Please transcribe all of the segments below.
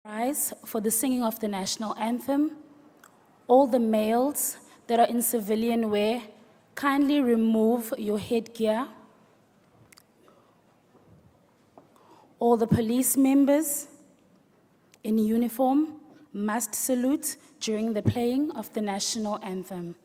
Rise for the singing of the national anthem. All the males that are in civilian wear, kindly remove your headgear. All the police members in uniform must salute during the playing of the national anthem.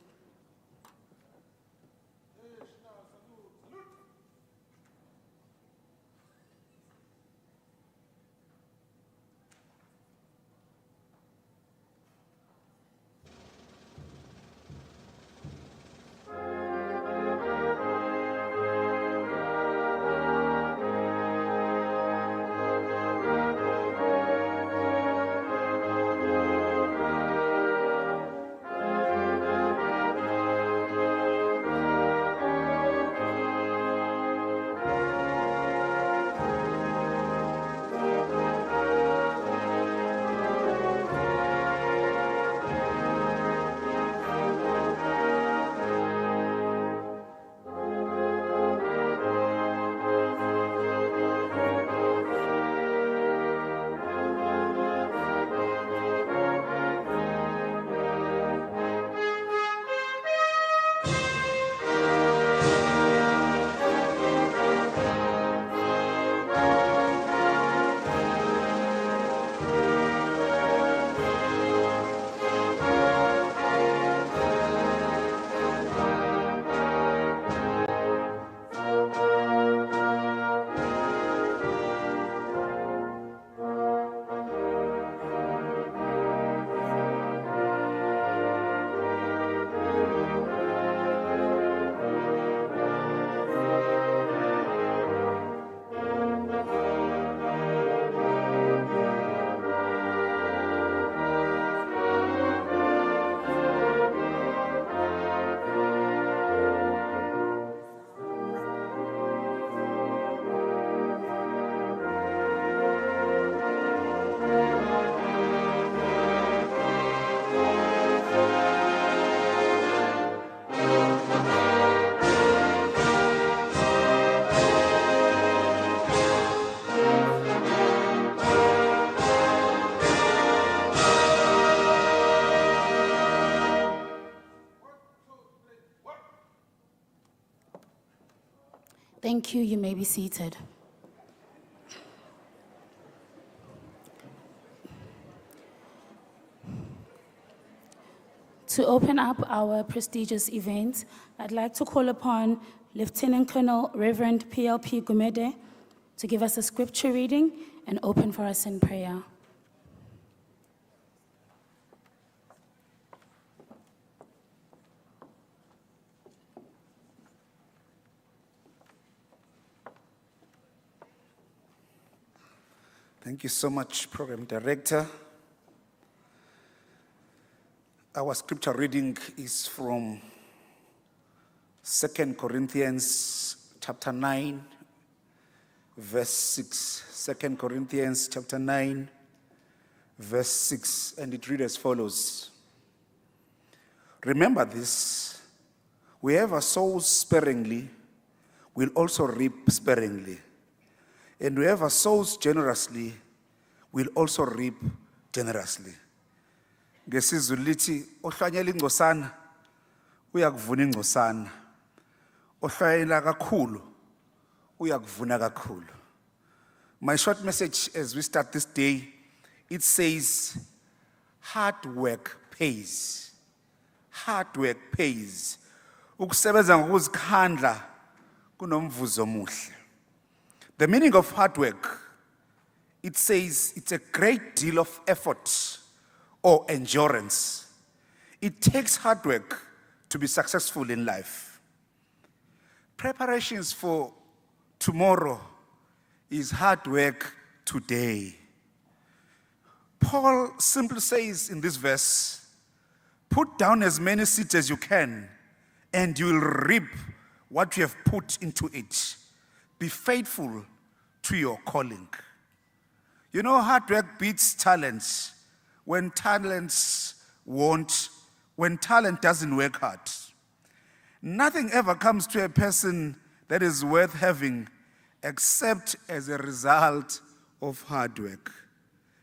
Thank you. You may be seated. To open up our prestigious event, I'd like to call upon Lieutenant Colonel Reverend PLP Gumede to give us a scripture reading and open for us in prayer. Thank you so much, Program Director. Our scripture reading is from 2 Corinthians chapter 9, verse 6. 2 Corinthians chapter 9, verse 6, and it reads as follows. Remember this, whoever sows sparingly will also reap sparingly. And whoever sows generously will also reap generously. Ngesizulu lithi ohlwanyela ingcosana uyakuvuna ingcosana. Ohlwanyela kakhulu uyakuvuna kakhulu. My short message as we start this day, it says hard work pays. Hard work pays. Ukusebenza ngokuzikhandla kunomvuzo omuhle. The meaning of hard work, it says it's a great deal of effort or endurance. It takes hard work to be successful in life. Preparations for tomorrow is hard work today. Paul simply says in this verse, put down as many seeds as you can and you will reap what you have put into it. Be faithful to your calling. You know, hard work beats talent when talent doesn't work hard. Nothing ever comes to a person that is worth having except as a result of hard work.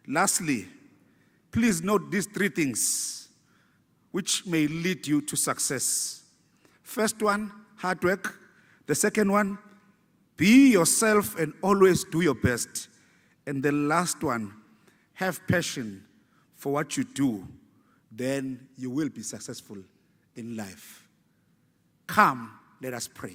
Lastly, please note these three things which may lead you to success. First one, hard work. The second one, be yourself and always do your best. And the last one, have passion for what you do. Then you will be successful in life. Come, let us pray.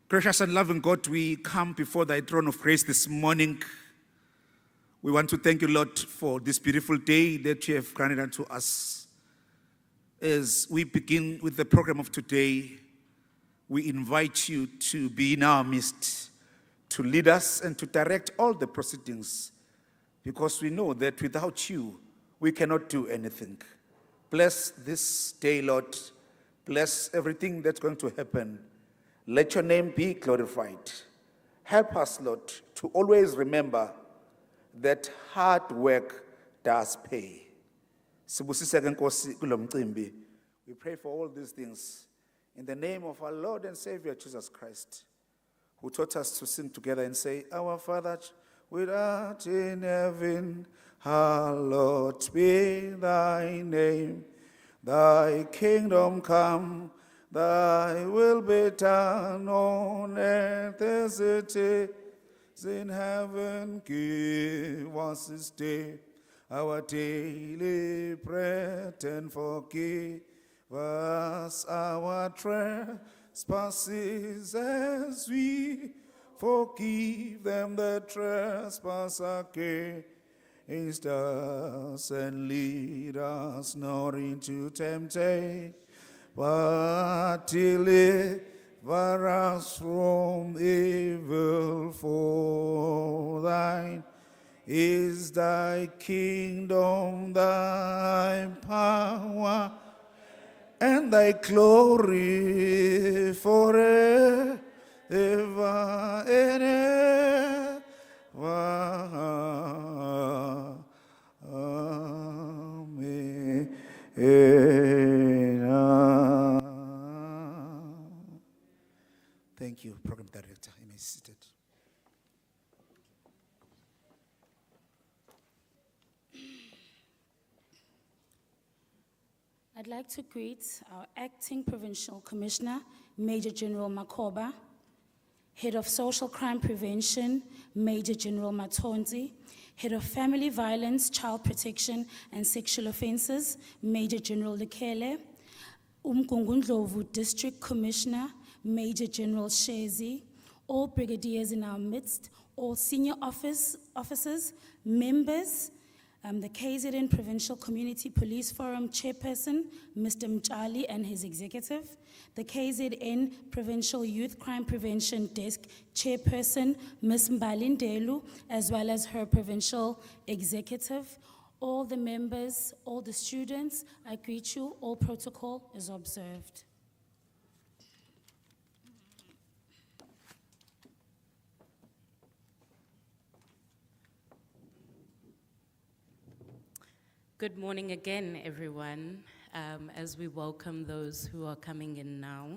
Gracious and loving God, we come before thy throne of grace this morning. We want to thank you, Lord, for this beautiful day that you have granted unto us. As we begin with the program of today, we invite you to be in our midst, to lead us and to direct all the proceedings, because we know that without you, we cannot do anything. Bless this day, Lord. Bless everything that's going to happen. Let your name be glorified. Help us, Lord, to always remember that hard work does pay. Sibusiseke Nkosi kulo mcimbi. We pray for all these things in the name of our Lord and Savior Jesus Christ, who taught us to sing together and say, Our Father, which art in heaven, hallowed be thy name. Thy kingdom come, thy will be done on earth as it is in heaven. Give us this day our daily bread, and forgive us our trespasses as we forgive them that trespass against us, and lead us not into temptation, but deliver us from evil. For thine is thy kingdom, thy power, and thy glory forever and ever. Amen. Thank you, Program Director. You may be seated. I'd like to greet our Acting Provincial Commissioner, Major General Makoba, Head of Social Crime Prevention, Major General Matonzi, Head of Family Violence, Child Protection and Sexual Offences, Major General Lekele, Umgungundlovu District Commissioner, Major General Shezi, all brigadiers in our midst, all senior officers, members, the KZN Provincial Community Police Forum Chairperson, Mr. Mchali and his executive, the KZN Provincial Youth Crime Prevention Desk Chairperson, Ms. Mbalindelu, as well as her provincial executive, all the members, all the students, I greet you, all protocol is observed. Good morning again, everyone, as we welcome those who are coming in now.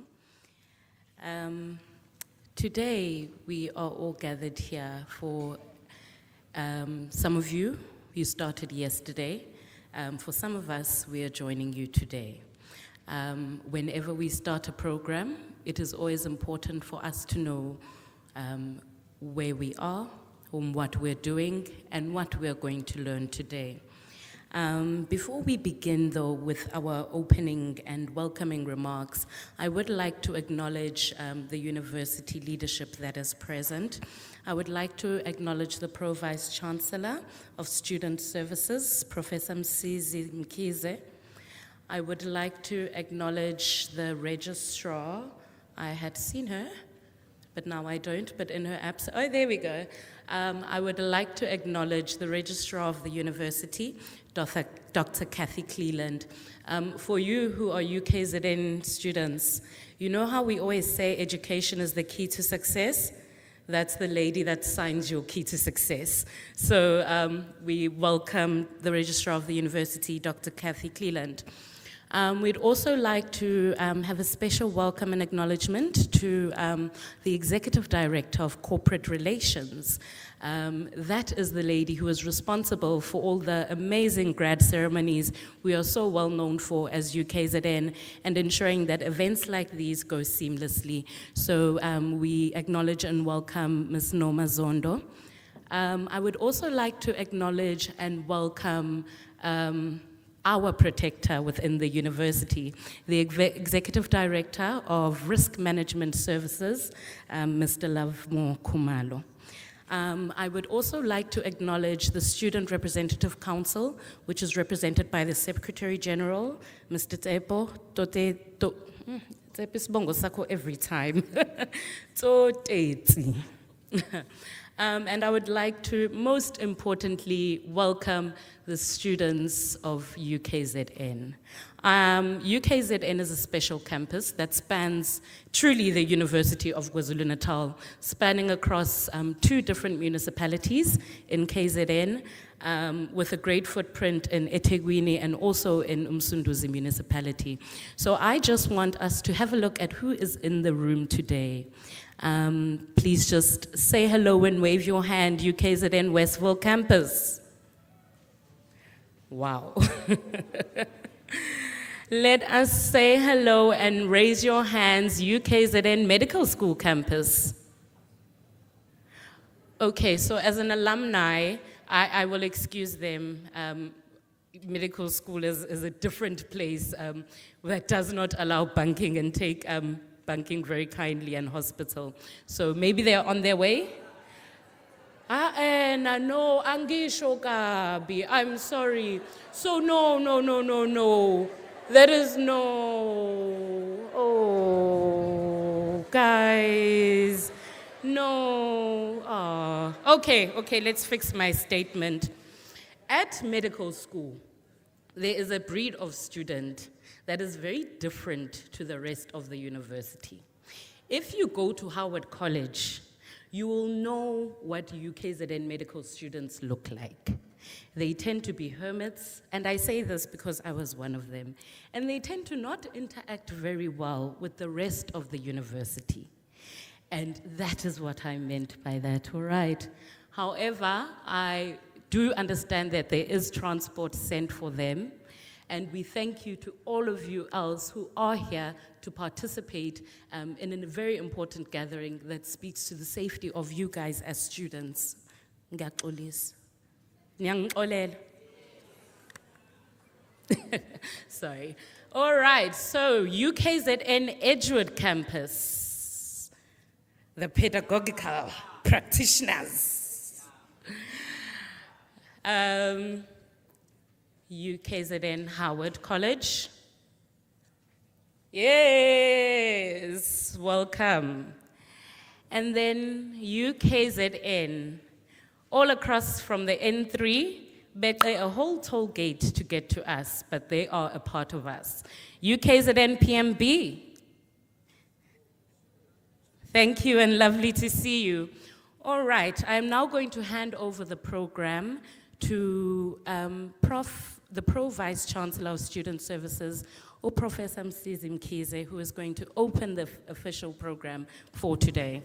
Today, we are all gathered here for some of you started yesterday. For some of us, we are joining you today. Whenever we start a program, it is always important for us to know where we are, what we're doing, and what we're going to learn today. Before we begin, though, with our opening and welcoming remarks, I would like to acknowledge the university leadership that is present. I would like to acknowledge the Pro-Vice Chancellor of Student Services, Professor Msizi Mkize. I would like to acknowledge the Registrar. I had seen her, but now I don't, but in her absence, oh, there we go. I would like to acknowledge the Registrar of the University, Dr. Kathy Cleland. For you who are UKZN students, you know how we always say education is the key to success? That's the lady that signs your key to success. So we welcome the Registrar of the University, Dr. Kathy Cleland. We'd also like to have a special welcome and acknowledgement to the Executive Director of Corporate Relations. That is the lady who is responsible for all the amazing grad ceremonies we are so well known for as UKZN, and ensuring that events like these go seamlessly. So we acknowledge and welcome Ms. Noma Zondo. I would also like to acknowledge and welcome our protector within the university, the Executive Director of Risk Management Services, Mr. Lovemore Khumalo. I would also like to acknowledge the Student Representative Council, which is represented by the Secretary General, Mr. Tsepo Tsepo Sibongo Sakho every time. Tsotetsi. And I would like to, most importantly, welcome the students of UKZN. UKZN is a special campus that spans truly the University of KwaZulu-Natal, spanning across 2 different municipalities in KZN, with a great footprint in eThekwini and also in Umsunduzi municipality. So I just want us to have a look at who is in the room today. Please just say hello and wave your hand, UKZN Westville campus. Wow. Let us say hello and raise your hands, UKZN Medical School campus. Okay, so as an alumni, I will excuse them. Medical school is a different place that does not allow banking and take banking very kindly, and hospital. So maybe they're on their way? No, angisho kabi, I'm sorry. So no. There is no, oh, guys, no. Okay, let's fix my statement. At medical school, there is a breed of student that is very different to the rest of the university. If you go to Howard College, you will know what UKZN medical students look like. They tend to be hermits, and I say this because I was one of them, and they tend to not interact very well with the rest of the university. And that is what I meant by that, all right? However, I do understand that there is transport sent for them, and we thank you to all of you else who are here to participate in a very important gathering that speaks to the safety of you guys as students. Ngiyaxolisa. Niyangixolela. Sorry. All right, so UKZN Edgewood campus, the pedagogical practitioners. UKZN Howard College. Yes, welcome. And then UKZN, all across from the N3, a whole toll gate to get to us, but they are a part of us. UKZN PMB. Thank you and lovely to see you. All right, I'm now going to hand over the program to the Pro-Vice Chancellor of Student Services, or Professor Msizi Mkhize, who is going to open the official program for today.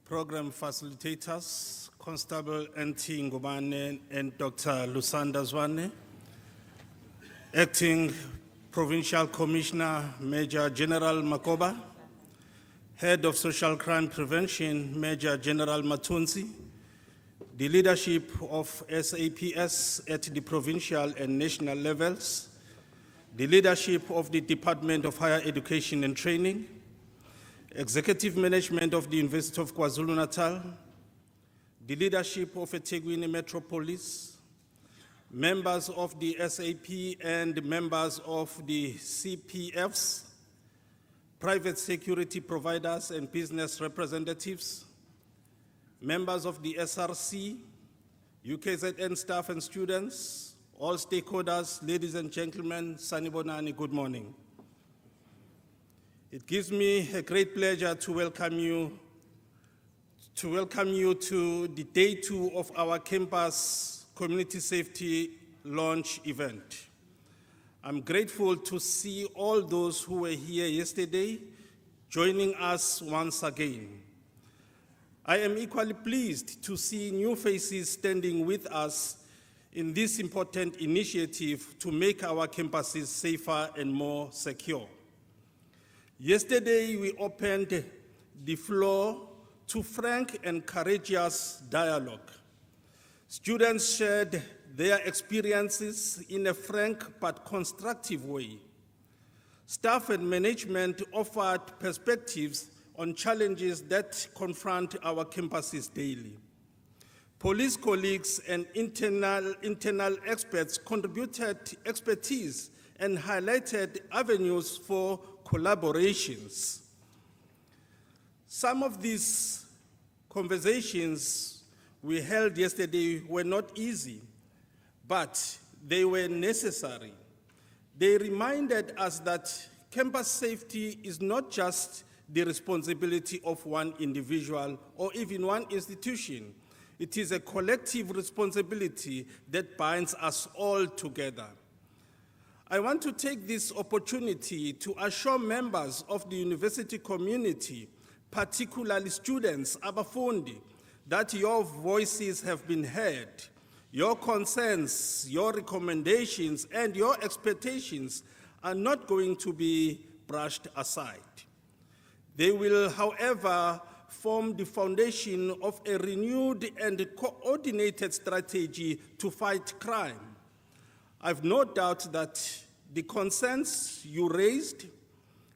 Program facilitators, Constable N.T. Ngubane and Dr. Lusanda Zwane, Acting Provincial Commissioner Major General Makoba, Head of Social Crime Prevention Major General Matunzi, the leadership of SAPS at the provincial and national levels, the leadership of the Department of Higher Education and Training, Executive Management of the University of KwaZulu-Natal, the leadership of eThekwini Metropolis, members of the SAP and members of the CPFs, private security providers and business representatives, members of the SRC, UKZN staff and students, all stakeholders, ladies and gentlemen, Sanibonani, good morning. It gives me a great pleasure to welcome you to welcome you to the day 2 of our campus community safety launch event. I'm grateful to see all those who were here yesterday joining us once again. I am equally pleased to see new faces standing with us in this important initiative to make our campuses safer and more secure. Yesterday, we opened the floor to frank and courageous dialogue. Students shared their experiences in a frank but constructive way. Staff and management offered perspectives on challenges that confront our campuses daily. Police colleagues and internal experts contributed expertise and highlighted avenues for collaborations. Some of these conversations we held yesterday were not easy, but they were necessary. They reminded us that campus safety is not just the responsibility of one individual or even one institution. It is a collective responsibility that binds us all together. I want to take this opportunity to assure members of the university community, particularly students, abafundi, that your voices have been heard. Your concerns, your recommendations, and your expectations are not going to be brushed aside. They will, however, form the foundation of a renewed and coordinated strategy to fight crime. I've no doubt that the concerns you raised,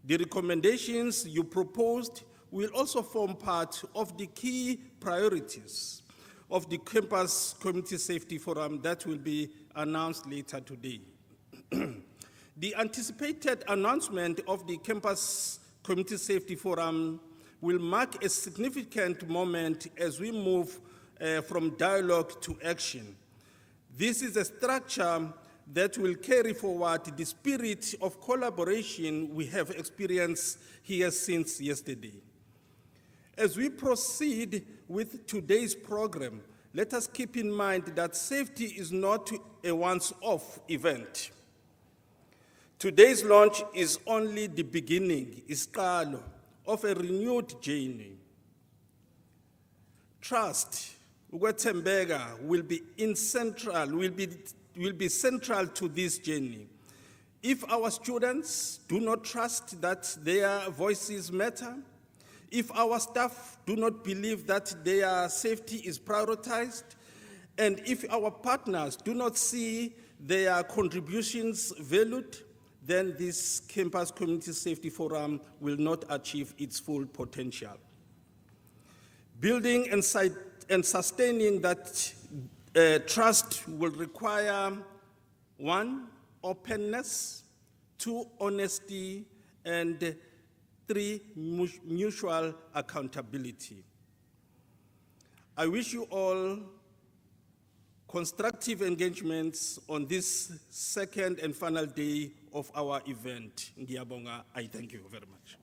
the recommendations you proposed, will also form part of the key priorities of the Campus Community Safety Forum that will be announced later today. The anticipated announcement of the Campus Community Safety Forum will mark a significant moment as we move from dialogue to action. This is a structure that will carry forward the spirit of collaboration we have experienced here since yesterday. As we proceed with today's program, let us keep in mind that safety is not a once-off event. Today's launch is only the beginning, isiqalo, of a renewed journey. Trust, ukwethembeka, will be central to this journey. If our students do not trust that their voices matter, if our staff do not believe that their safety is prioritized, and if our partners do not see their contributions valued, then this Campus Community Safety Forum will not achieve its full potential. Building and sustaining that trust will require 1, openness, 2, honesty, and 3, mutual accountability. I wish you all constructive engagements on this second and final day of our event. Ngiyabonga, I thank you very much.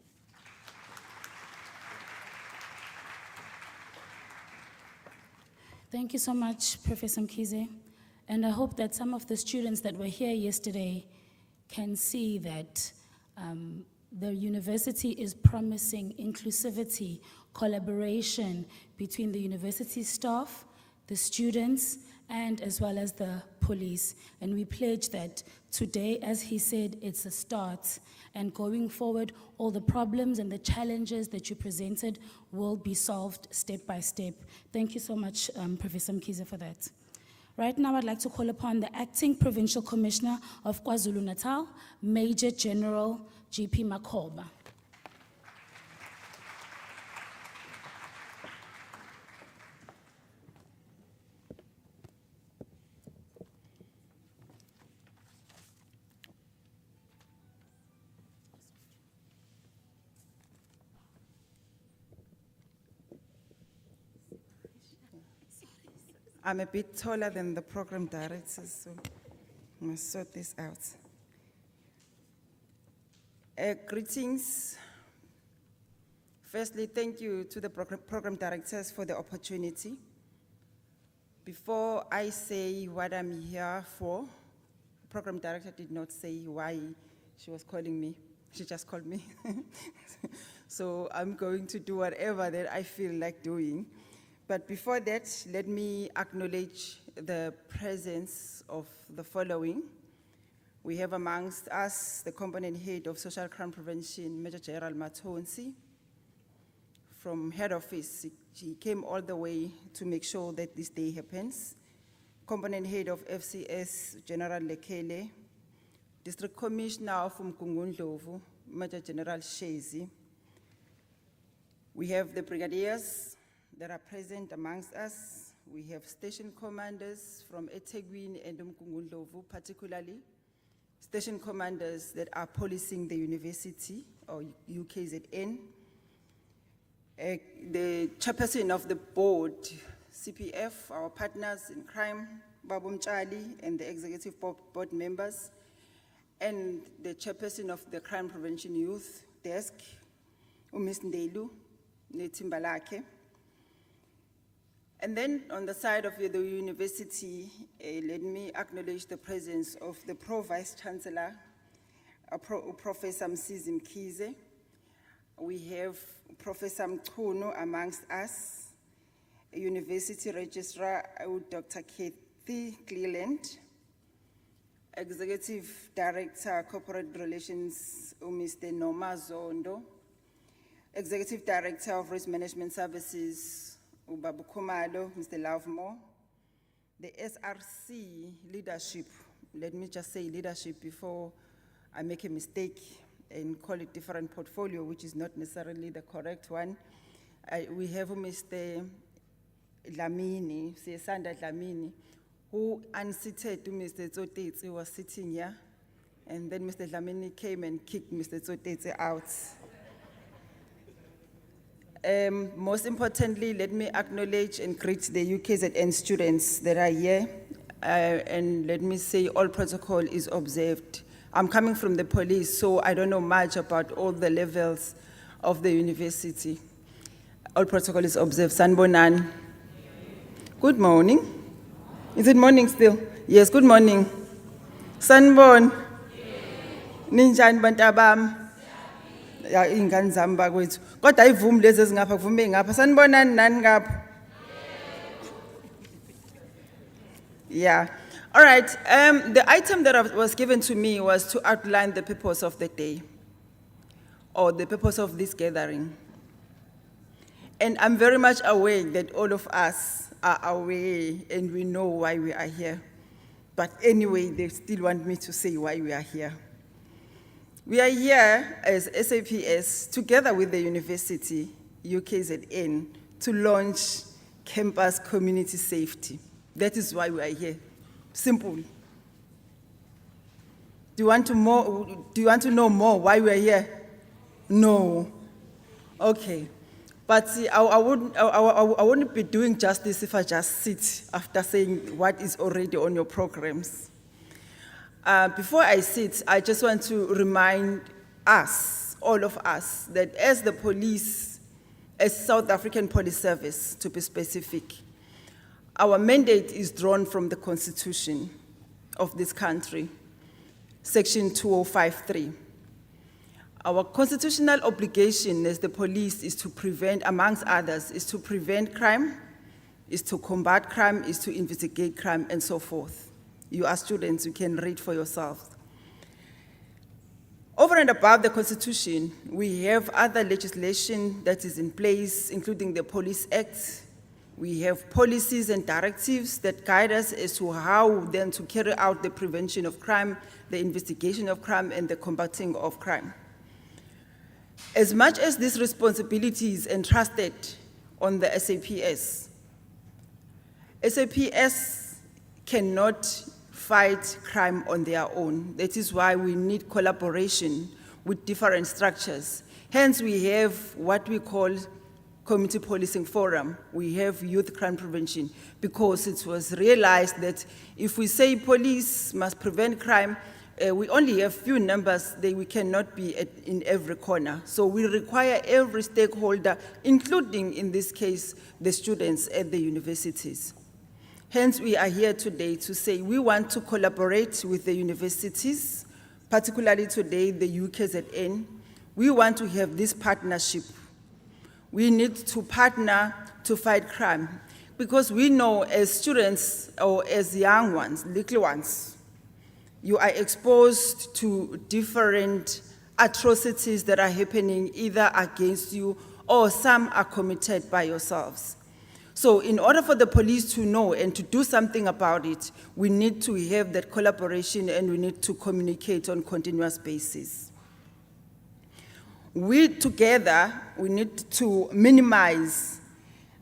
Thank you so much, Professor Mkhize. And I hope that some of the students that were here yesterday can see that the university is promising inclusivity, collaboration between the university staff, the students, and as well as the police. And we pledge that today, as he said, it's a start. And going forward, all the problems and the challenges that you presented will be solved step by step. Thank you so much, Professor Mkhize, for that. Right now, I'd like to call upon the Acting Provincial Commissioner of KwaZulu-Natal, Major General GP Makhoba. I'm a bit taller than the program director, so I must sort this out. Greetings, Firstly, thank you to the program directors for the opportunity. Before I say what I'm here for, the program director did not say why she was calling me. She just called me. So I'm going to do whatever that I feel like doing. But before that, let me acknowledge the presence of the following. We have amongst us the component head of social crime prevention, Major General Matonsi. From head office, he came all the way to make sure that this day happens. Component head of FCS, General Lekele. District Commissioner from Mkungundlovu, Major General Shezi. We have the brigadiers that are present amongst us. We have station commanders from eThekwini and Mkungundlovu particularly. Station commanders that are policing the university, or UKZN. The chairperson of the board, CPF, our partners in crime, Babu Mchali, and the executive board members, and the chairperson of the Crime Prevention Youth Desk, Ms. Ndelu, Netimbalake. And then on the side of the university, let me acknowledge the presence of the Pro-Vice Chancellor, Professor Msizi Mkhize. We have Professor Mchunu amongst us, a University Registrar, Dr. Kathy Cleland, Executive Director, Corporate Relations, Mr. Noma Zondo, Executive Director of Risk Management Services, Ubabu Kumalo, Mr. Lovemore, the SRC leadership, let me just say leadership before I make a mistake and call it different portfolio, which is not necessarily the correct one. We have Mr. Dlamini, Sanda Dlamini, who unseated Mr. Tsotetse, who was sitting here, and then Mr. Dlamini came and kicked Mr. Tsotetse out. Most importantly, let me acknowledge and greet the UKZN students that are here, and let me say all protocol is observed. I'm coming from the police, so I don't know much about all the levels of the university. All protocol is observed. Sanbonan. Good morning. Is it morning still? Yes, good morning. Sanbon. Ninjani bantabam. Ya ingane zami bakwethu. Kodwa ayivumi lezi ezingapha kuvume ngapha. Sanibonani nani ngapha? Yeah. All right. The item that was given to me was to outline the purpose of the day, or the purpose of this gathering. And I'm very much aware that all of us are aware and we know why we are here. But anyway, they still want me to say why we are here. We are here as SAPS, together with the university, UKZN, to launch campus community safety. That is why we are here. Simple. Do you want to know more why we are here? No. Okay. But see, I wouldn't be doing justice if I just sit after saying what is already on your programs. Before I sit, I just want to remind us, all of us, that as the police, as South African Police Service, to be specific, our mandate is drawn from the Constitution of this country, Section 2053. Our constitutional obligation as the police is to prevent, amongst others, is to prevent crime, is to combat crime, is to investigate crime, and so forth. You are students, you can read for yourselves. Over and above the Constitution, we have other legislation that is in place, including the Police Act. We have policies and directives that guide us as to how then to carry out the prevention of crime, the investigation of crime, and the combating of crime. As much as this responsibility is entrusted on the SAPS, SAPS cannot fight crime on their own. That is why we need collaboration with different structures. Hence, we have what we call Community Policing Forum. We have youth crime prevention, because it was realized that if we say police must prevent crime, we only have few numbers, we cannot be in every corner. So we require every stakeholder, including in this case, the students at the universities. Hence, we are here today to say we want to collaborate with the universities, particularly today, the UKZN. We want to have this partnership. We need to partner to fight crime, because we know as students or as young ones, little ones, you are exposed to different atrocities that are happening either against you or some are committed by yourselves. So in order for the police to know and to do something about it, we need to have that collaboration and we need to communicate on a continuous basis. We together, we need to minimize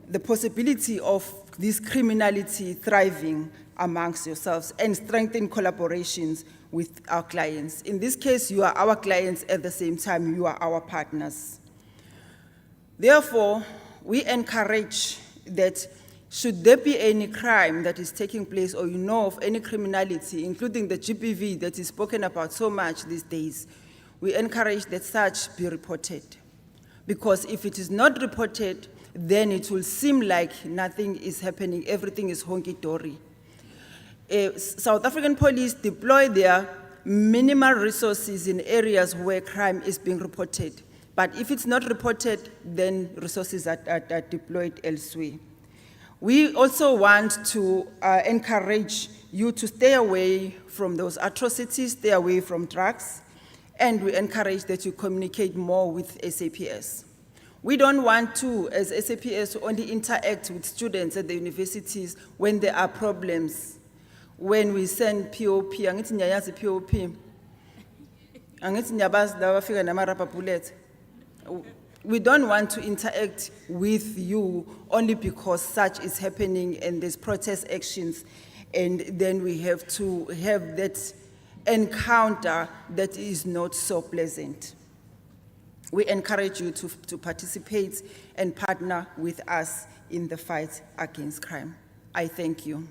the possibility of this criminality thriving amongst yourselves and strengthen collaborations with our clients. In this case, you are our clients, at the same time, you are our partners. Therefore, we encourage that should there be any crime that is taking place or you know of any criminality, including the GBV that is spoken about so much these days, we encourage that such be reported. Because if it is not reported, then it will seem like nothing is happening, everything is honky-dory. South African police deploy their minimal resources in areas where crime is being reported. But if it's not reported, then resources are deployed elsewhere. We also want to encourage you to stay away from those atrocities, stay away from drugs, and we encourage that you communicate more with SAPS. We don't want to, as SAPS, only interact with students at the universities when there are problems. When we send POP, angithi ngiyayazi POP, angithi ngiyabazi laba bafika nama-rubber bullets. We don't want to interact with you only because such is happening and there's protest actions, and then we have to have that encounter that is not so pleasant. We encourage you to participate and partner with us in the fight against crime. I thank you.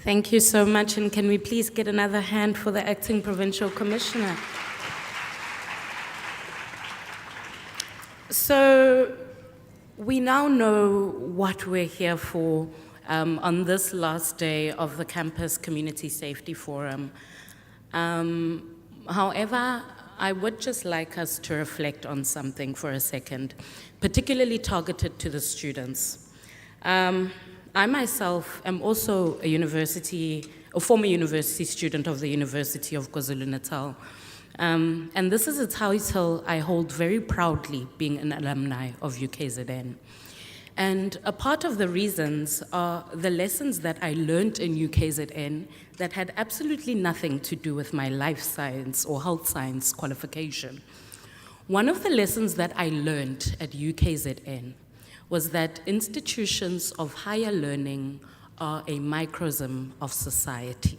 Thank you so much, and can we please get another hand for the Acting Provincial Commissioner? So we now know what we're here for on this last day of the Campus Community Safety Forum. However, I would just like us to reflect on something for a second, particularly targeted to the students. I myself am also a former university student of the University of KwaZulu-Natal. And this is a title I hold very proudly, being an alumni of UKZN. And a part of the reasons are the lessons that I learned in UKZN that had absolutely nothing to do with my life science or health science qualification. One of the lessons that I learned at UKZN was that institutions of higher learning are a microcosm of society.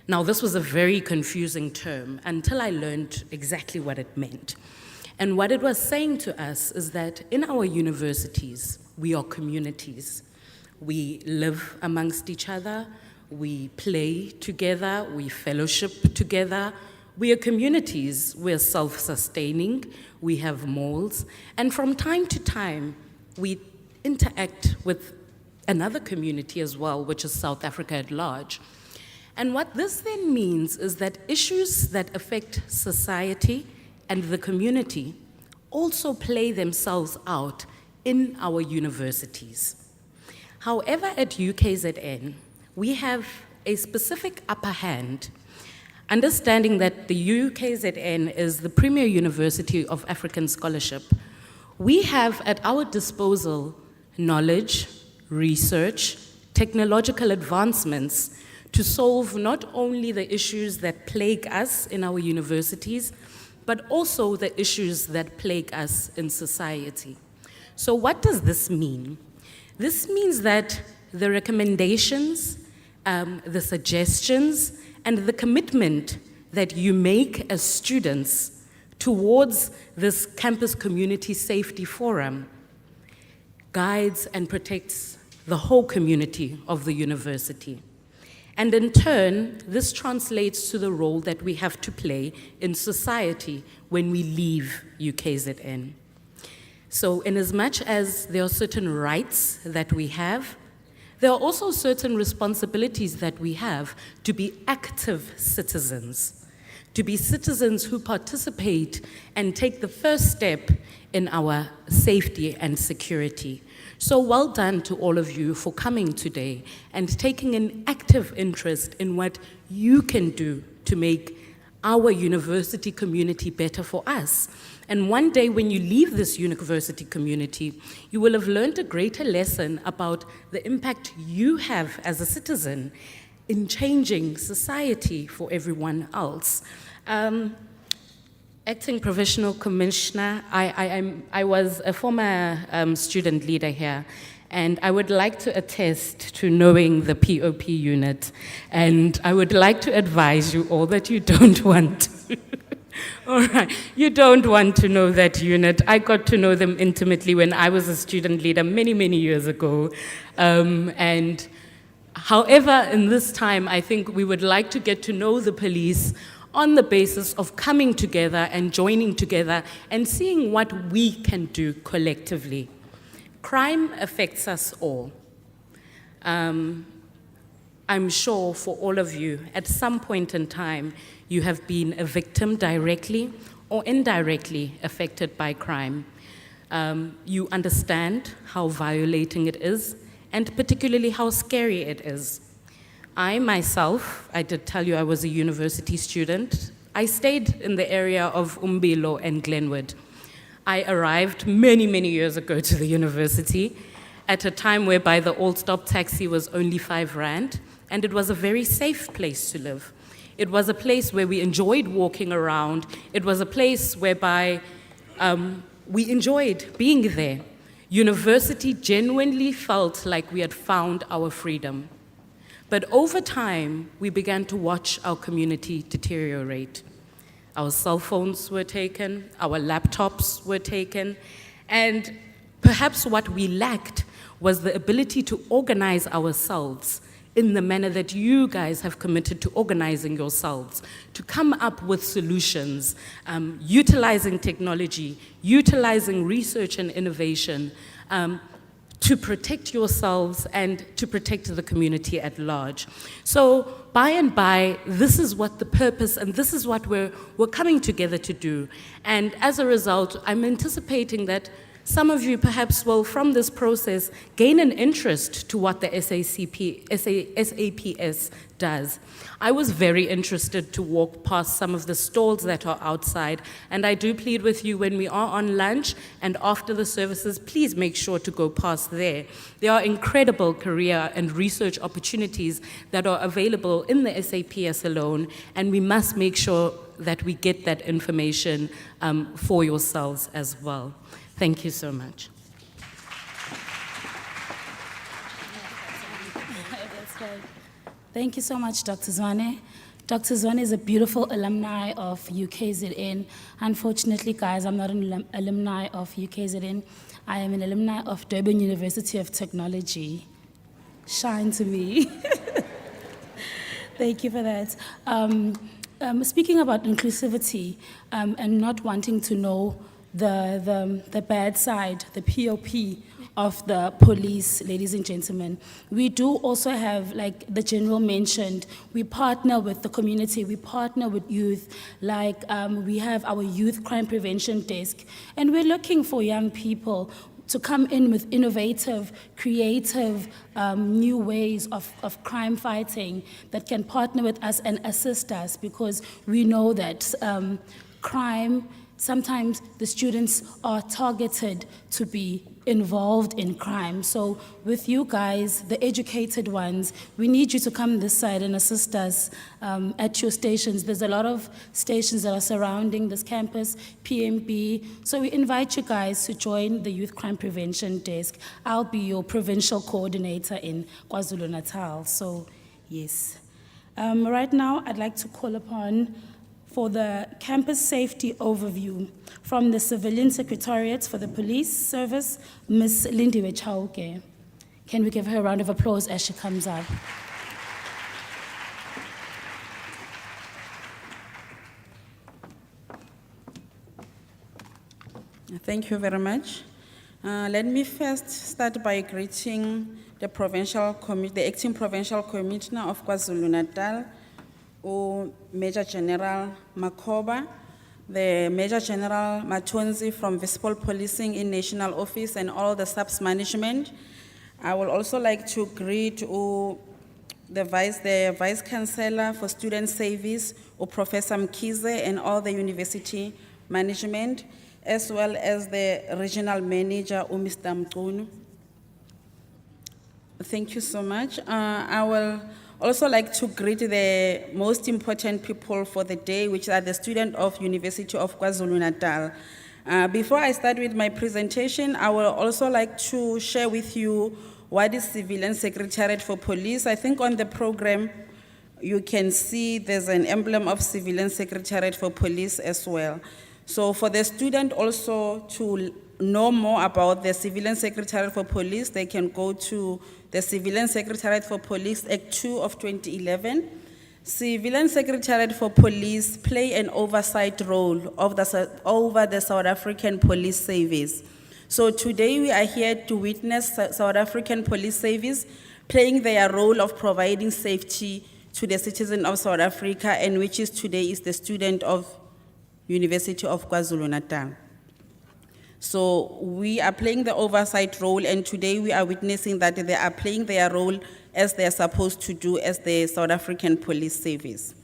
Now, this was a very confusing term until I learned exactly what it meant. And what it was saying to us is that in our universities, we are communities. We live amongst each other, we play together, we fellowship together. We are communities, we're self-sustaining, we have malls, and from time to time, we interact with another community as well, which is South Africa at large. And what this then means is that issues that affect society and the community also play themselves out in our universities. However, at UKZN, we have a specific upper hand, understanding that the UKZN is the premier university of African scholarship. We have at our disposal knowledge, research, technological advancements to solve not only the issues that plague us in our universities, but also the issues that plague us in society. So what does this mean? This means that the recommendations, the suggestions, and the commitment that you make as students towards this campus community safety forum guides and protects the whole community of the university. And in turn, this translates to the role that we have to play in society when we leave UKZN. So inasmuch as there are certain rights that we have, there are also certain responsibilities that we have to be active citizens, to be citizens who participate and take the first step in our safety and security. So well done to all of you for coming today and taking an active interest in what you can do to make our university community better for us. And one day when you leave this university community, you will have learned a greater lesson about the impact you have as a citizen in changing society for everyone else. Acting Provincial Commissioner, I was a former student leader here, and I would like to attest to knowing the POP unit, and I would like to advise you all that you don't want to. All right, you don't want to know that unit. I got to know them intimately when I was a student leader many, many years ago. And however, in this time, I think we would like to get to know the police on the basis of coming together and joining together and seeing what we can do collectively. Crime affects us all. I'm sure for all of you, at some point in time, you have been a victim directly or indirectly affected by crime. You understand how violating it is, and particularly how scary it is. I myself, I did tell you I was a university student. I stayed in the area of Umbilo and Glenwood. I arrived many, many years ago to the university at a time whereby the All Stop taxi was only 5 Rand, and it was a very safe place to live. It was a place where we enjoyed walking around. It was a place whereby we enjoyed being there. University genuinely felt like we had found our freedom. But over time, we began to watch our community deteriorate. Our cell phones were taken, our laptops were taken, and perhaps what we lacked was the ability to organize ourselves in the manner that you guys have committed to organizing yourselves, to come up with solutions, utilizing technology, utilizing research and innovation, to protect yourselves and to protect the community at large. So by and by, this is what the purpose and this is what we're coming together to do. And as a result, I'm anticipating that some of you perhaps will, from this process, gain an interest to what the SAPS does. I was very interested to walk past some of the stalls that are outside, and I do plead with you when we are on lunch and after the services, please make sure to go past there. There are incredible career and research opportunities that are available in the SAPS alone, and we must make sure that we get that information for yourselves as well. Thank you so much. Thank you so much, Dr. Zwane. Dr. Zwane is a beautiful alumni of UKZN. Unfortunately, guys, I'm not an alumni of UKZN. I am an alumni of Durban University of Technology. Shine to me. Thank you for that. Speaking about inclusivity and not wanting to know the bad side, the POP of the police, ladies and gentlemen. We do also have, like the general mentioned, we partner with the community, we partner with youth, like we have our youth crime prevention desk, and we're looking for young people to come in with innovative, creative, new ways of crime fighting that can partner with us and assist us, because we know that crime, sometimes the students are targeted to be involved in crime. So with you guys, the educated ones, we need you to come this side and assist us at your stations. There's a lot of stations that are surrounding this campus, PMB. So we invite you guys to join the Youth Crime Prevention Desk. I'll be your provincial coordinator in KwaZulu-Natal. So yes. Right now, I'd like to call upon for the campus safety overview from the Civilian Secretariat for the Police Service, Ms. Lindiwe Chauke. Can we give her a round of applause as she comes up? Thank you very much. Let me first start by greeting the acting provincial commissioner of KwaZulu-Natal, Major General Makoba, the Major General Matonzi from Visible Policing in National Office, and all the subs management. I would also like to greet the Vice Chancellor for Student Service, Professor Mkize, and all the university management, as well as the regional manager, Mr. Mkunu. Thank you so much. I will also like to greet the most important people for the day, which are the students of University of KwaZulu-Natal. Before I start with my presentation, I will also like to share with you what is Civilian Secretariat for Police. I think on the program, you can see there's an emblem of Civilian Secretariat for Police as well. So for the student also to know more about the Civilian Secretariat for Police, they can go to the Civilian Secretariat for Police Act 2 of 2011. Civilian Secretariat for Police play an oversight role over the South African Police Service. So today we are here to witness South African Police Service playing their role of providing safety to the citizen of South Africa, and which is today is the student of University of KwaZulu-Natal. So we are playing the oversight role, and today we are witnessing that they are playing their role as they are supposed to do as the South African Police Service.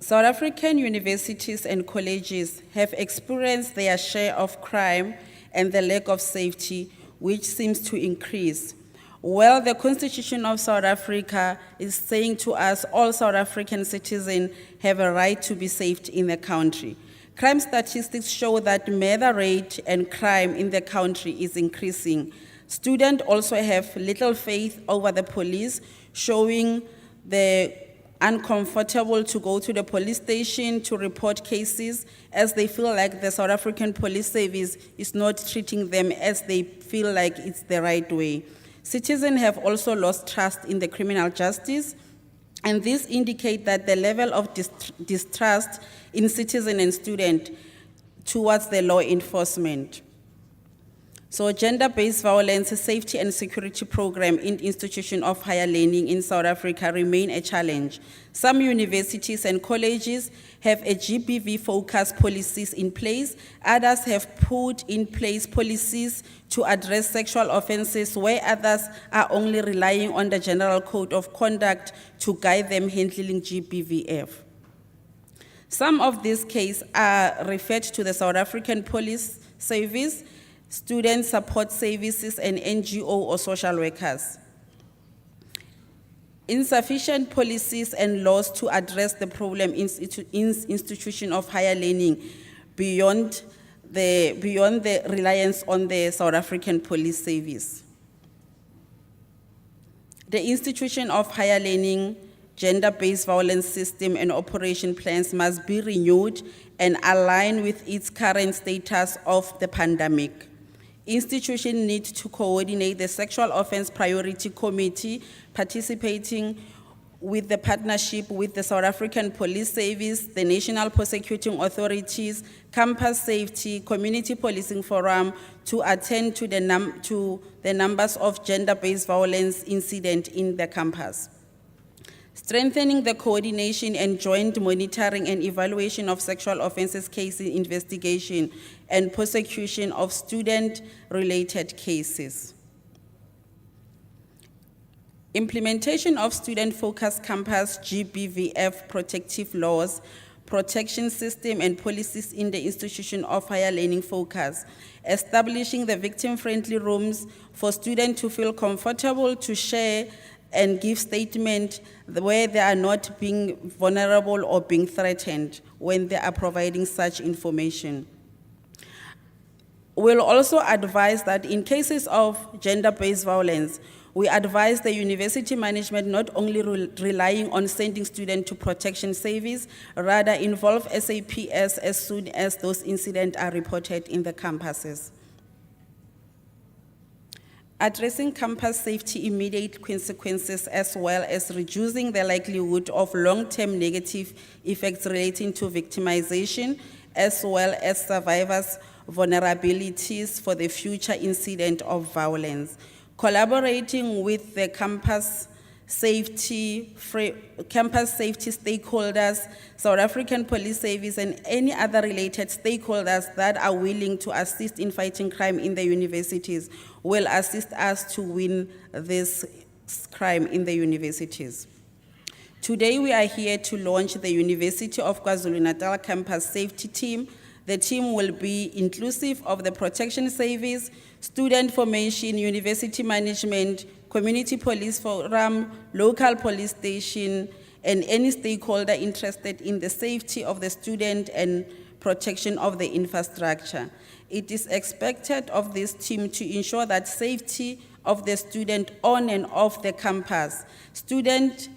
South African universities and colleges have experienced their share of crime and the lack of safety, which seems to increase. Well, the Constitution of South Africa is saying to us, all South African citizens have a right to be safe in the country. Crime statistics show that murder rate and crime in the country is increasing. Students also have little faith over the police, showing the uncomfortable to go to the police station to report cases, as they feel like the South African Police Service is not treating them as they feel like it's the right way. Citizens have also lost trust in the criminal justice, and this indicates that the level of distrust in citizen and student towards the law enforcement. So gender-based violence, safety and security program in institutions of higher learning in South Africa remain a challenge. Some universities and colleges have a GBV-focused policies in place. Others have put in place policies to address sexual offenses, where others are only relying on the General Code of Conduct to guide them handling GBVF. Some of these cases are referred to the South African Police Service, Student Support Services, and NGO or social workers. Insufficient policies and laws to address the problem in institutions of higher learning beyond the reliance on the South African Police Service. The institution of higher learning, gender-based violence system and operation plans must be renewed and align with its current status of the pandemic. Institutions need to coordinate the Sexual Offense Priority Committee, participating with the partnership with the South African Police Service, the National Prosecuting Authorities, Campus Safety, Community Policing Forum, to attend to the numbers of gender-based violence incidents in the campus. Strengthening the coordination and joint monitoring and evaluation of sexual offenses cases investigation and prosecution of student-related cases. Implementation of student-focused campus GBVF protective laws, protection system and policies in the institution of higher learning focus. Establishing the victim-friendly rooms for students to feel comfortable to share and give statement where they are not being vulnerable or being threatened when they are providing such information. We'll also advise that in cases of gender-based violence, we advise the university management not only relying on sending students to protection service, rather involve SAPS as soon as those incidents are reported in the campuses. Addressing campus safety immediate consequences as well as reducing the likelihood of long-term negative effects relating to victimization as well as survivors' vulnerabilities for the future incident of violence. Collaborating with the campus safety stakeholders, South African Police Service and any other related stakeholders that are willing to assist in fighting crime in the universities will assist us to win this crime in the universities. Today we are here to launch the University of KwaZulu-Natal Campus Safety Team. The team will be inclusive of the protection service, student formation, university management, community police forum, local police station, and any stakeholder interested in the safety of the student and protection of the infrastructure. It is expected of this team to ensure that safety of the student on and off the campus. Student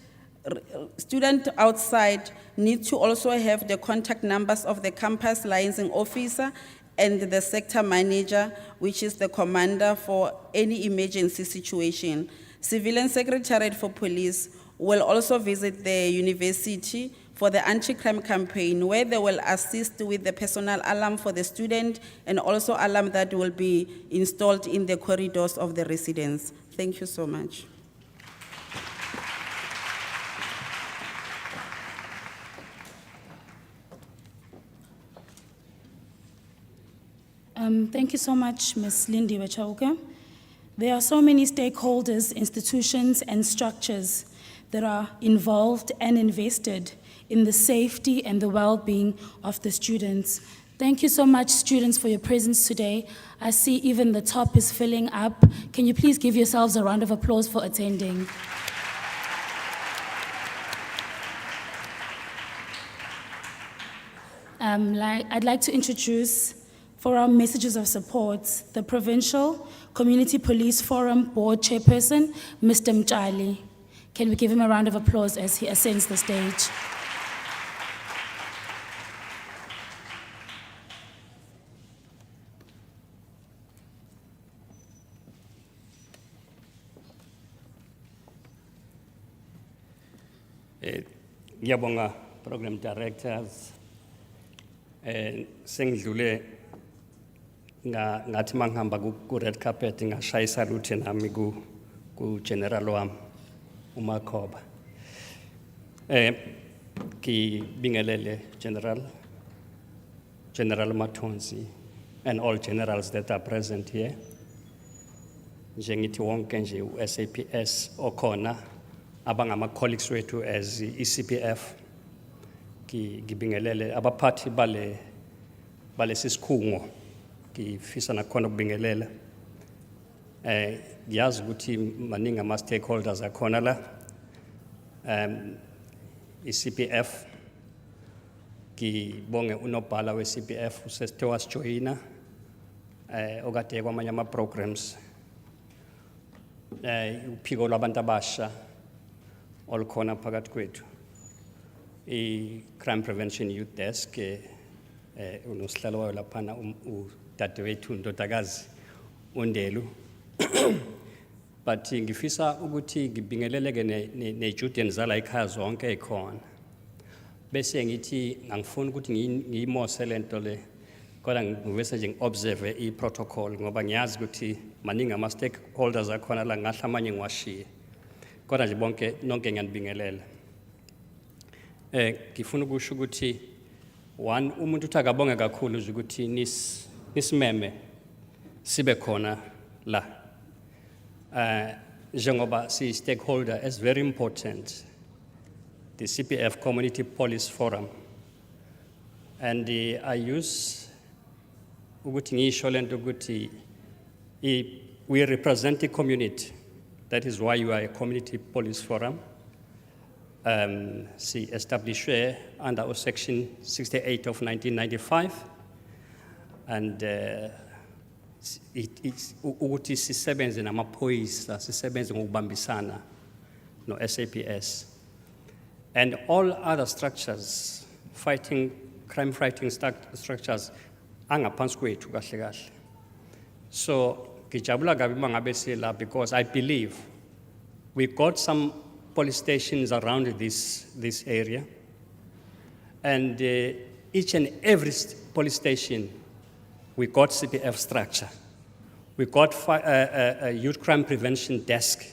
outside need to also have the contact numbers of the campus licensing officer and the sector manager, which is the commander for any emergency situation. Civilian Secretariat for Police will also visit the university for the anti-crime campaign, where they will assist with the personal alarm for the student and also alarm that will be installed in the corridors of the residence. Thank you so much. Thank you so much, Ms. Lindy Wechauke. There are so many stakeholders, institutions, and structures that are involved and invested in the safety and the well-being of the students. Thank you so much, students, for your presence today. I see even the top is filling up. Can you please give yourselves a round of applause for attending? I'd like to introduce, for our messages of support, the Provincial Community Police Forum Board Chairperson, Mr. Mtshali. Can we give him a round of applause as he ascends the stage? Ngiyabonga program directors sengidlule ngathi mangihamba ku red carpet ngashaya salute nami ku general wami uMakhoba kibingelele General Matonzi and all generals that are present here njengithi wonke nje uSAPS okhona abangama colleagues wethu as iCPF ngibingelele abaphathi bale sisikhungo ngifisa nakhona ukubingelela ngiyazi ukuthi maningi ama stakeholders akhona la iCPF ngibonge unobhala weCPF usesithe wasijoyina okade kwamanye ama programs uphiko lwabantu abasha olukhona phakathi kwethu i-Crime Prevention Youth Desk unosihlalo wayo laphana udadewethu ndodakazi uNdelu but ngifisa ukuthi ngibingeleleke ne-students zala ekhaya zonke ekhona bese ngithi ngangifuna ukuthi ngiyimose lento le kodwa ngivese nje ngiobserve i-protocol ngoba ngiyazi ukuthi maningi ama stakeholders akhona la ngahla amanye ngiwashiye kodwa nje bonke nonke ngiyanibingelela ngifuna ukusho ukuthi one umuntu uthi akabonge kakhulu nje ukuthi nisimeme sibe khona la njengoba si stakeholder is very important the CPF Community Police Forum and I use ukuthi ngisho lento ukuthi we represent the community. That is why you are a community police forum. See, established under Section 68 of 1995, and it's ukuthi sisebenze namaphoyisa, sisebenze ngokubambisana no SAPS. And all other structures, crime fighting structures, angaphansi kwethu kahle kahle. So, ngijabula kabi mangabe sila because I believe we got some police stations around this area. And each and every police station, we got CPF structure. We got a youth crime prevention desk.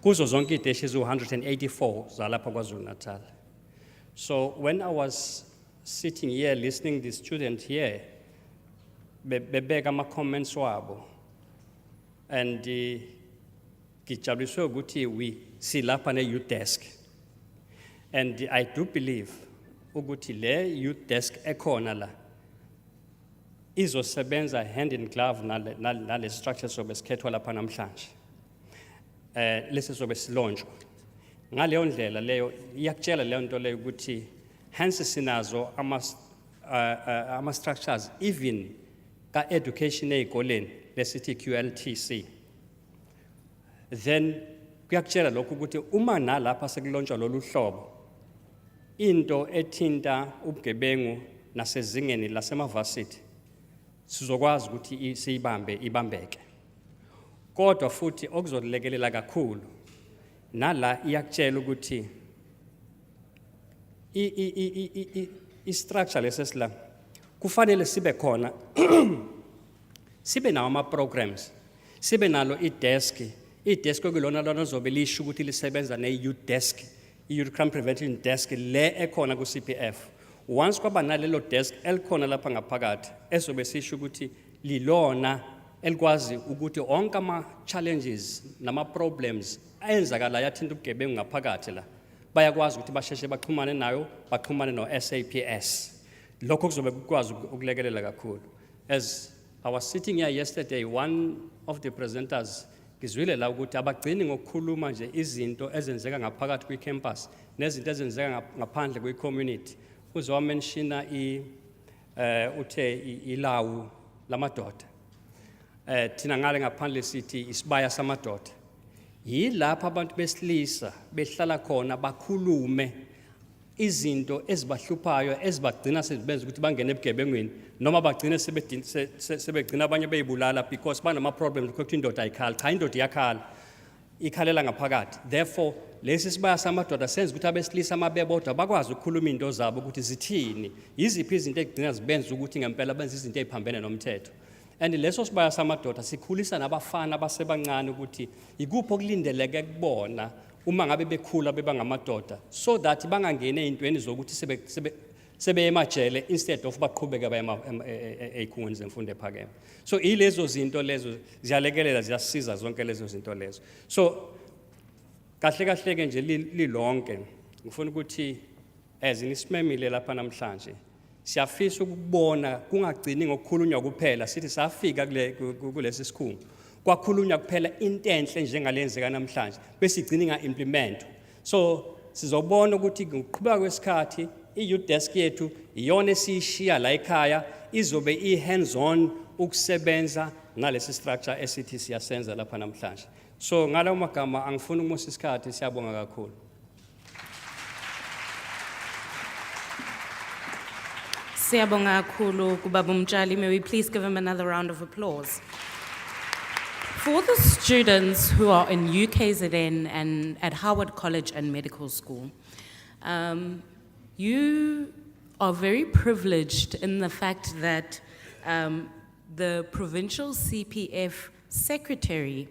Kuzo zonke iteshi 184 zalapha KwaZulu-Natal. So when I was sitting here listening to the student here, bebeka ama comments wabo, and kijabuliswe ukuthi we silapha ne youth desk, and I do believe ukuthi le youth desk ekhona la izosebenza hand in glove nale structure sobe sikhethwa lapha namhlanje. Lesi sobe silonjwa ngaleyo ndlela leyo iyakutshela leyo nto leyo ukuthi hence sinazo ama structures even ka education ezikoleni lesithi QLTC. Then kuyakutshela lokho ukuthi uma nalapha sekulonjwa lolu hlobo into ethinta ubugebengu nasezingeni lasemavasithi sizokwazi ukuthi ibambeke. Kodwa futhi okuzolekelela kakhulu nala iyakutshela ukuthi i-structure lesesila kufanele sibe khona sibe nawo ama-programs, sibe nalo i-desk okulona lona zobe lisho ukuthi lisebenza ne-youth desk, i-youth crime prevention desk le ekhona ku-CPF. Once kwaba nalelo desk elikhona lapha ngaphakathi esobe sisho ukuthi lilona elikwazi ukuthi onke ama-challenges nama-problems ayenzakala yathinta ubugebengu ngaphakathi la bayakwazi ukuthi basheshe baxhumane nayo, baxhumane no-SAPS. Lokho kuzobe kukwazi ukulekelela kakhulu. As I was sitting here yesterday, one of the presenters ngizwile la ukuthi abagcini ngokukhuluma nje izinto ezenzeka ngaphakathi kwi-campus nezinto ezenzeka ngaphandle kwi-community. Uzowamenshina uthe ilawu lamadoda. Thina ngale ngaphandle sithi isibaya samadoda. Yilapha abantu besilisa behlala khona bakhulume izinto ezibahluphayo ezibagcina sebenza ukuthi bangene ebugebengweni noma bagcine sebegcina abanye beyibulala because banama problems ukuthi indoda ayikhali. Cha, indoda iyakhala, ikhalela ngaphakathi. Therefore lesi sibaya samadoda senza ukuthi abesilisa amabebodwa bakwazi ukukhuluma into zabo ukuthi zithini, yiziphi izinto egcina zibenza ukuthi ngempela benze izinto eziphambene nomthetho. And leso sibaya samadoda sikhulisa nabafana abasebancane ukuthi ikuphi okulindeleke kubona uma ngabe bekhula bebangamadoda, so that bangangene ezintweni zokuthi sebe emajele instead of baqhubeke baye ezikhungweni zemfundo ephakeme. So ilezo zinto lezo ziyalekelela, ziyasiza zonke lezo zinto lezo. So kahle kahle ke nje lilonke ngifuna ukuthi isimemile lapha namhlanje siyafisa ukubona kungagcini ngokukhulunywa kuphela sithi safika kulesi sikhungo kwakhulunywa kuphela into enhle njengalenzeka namhlanje bese igcina inga-implement. So sizobona ukuthi ngokuqhubeka kwesikhathi i-youth desk yethu iyona esiyishiya la ekhaya izobe i-hands on ukusebenza nalesi structure esithi siyasenza lapha namhlanje. So ngalawo magama angifuni ukumosa isikhathi, siyabonga kakhulu. Siyabonga kakhulu kubaba Umtshali. May we please give him another round of applause. For the students who are in UKZN and at Howard College and Medical School, you are very privileged in the fact that the provincial CPF secretary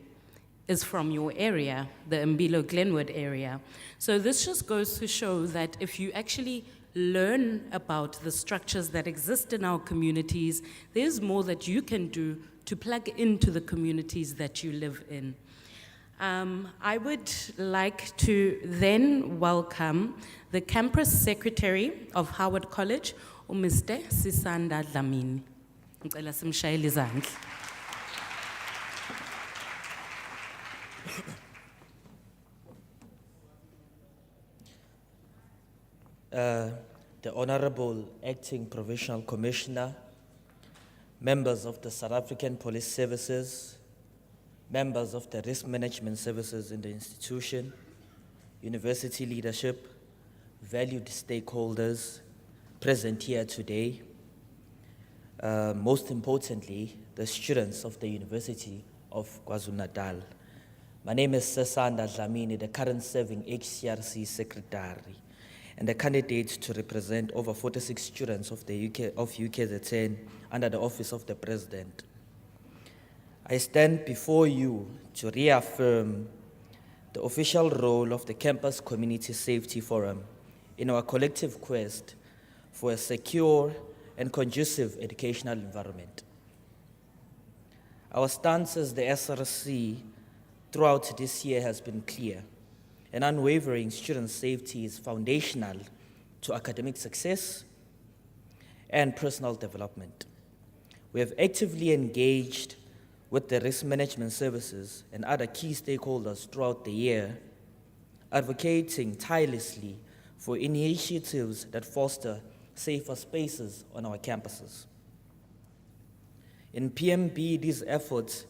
is from your area, the Mbilo Glenwood area. So this just goes to show that if you actually learn about the structures that exist in our communities, there's more that you can do to plug into the communities that you live in. I would like to then welcome the campus secretary of Howard College, Mr. Sisanda Dlamini. Ngicela simshayele izandla. The Honorable Acting Provincial Commissioner, members of the South African Police Services, members of the risk management services in the institution, university leadership, valued stakeholders present here today, most importantly, the students of the University of KwaZulu-Natal. My name is Sesanda Dlamini, the current serving HCRC secretary, and a candidate to represent over 46 students of the UKZN under the Office of the President. I stand before you to reaffirm the official role of the Campus Community Safety Forum in our collective quest for a secure and conducive educational environment. Our stance as the SRC throughout this year has been clear. And unwavering student safety is foundational to academic success and personal development. We have actively engaged with the risk management services and other key stakeholders throughout the year, advocating tirelessly for initiatives that foster safer spaces on our campuses. In PMB, these efforts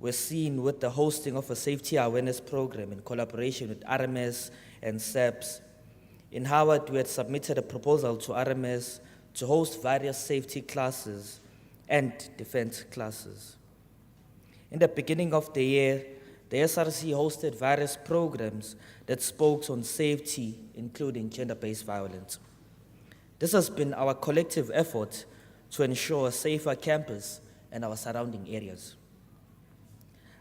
were seen with the hosting of a safety awareness program in collaboration with RMS and SEPS. In Howard, we had submitted a proposal to RMS to host various safety classes and defense classes. In the beginning of the year, the SRC hosted various programs that spoke on safety, including gender-based violence. This has been our collective effort to ensure a safer campus and our surrounding areas.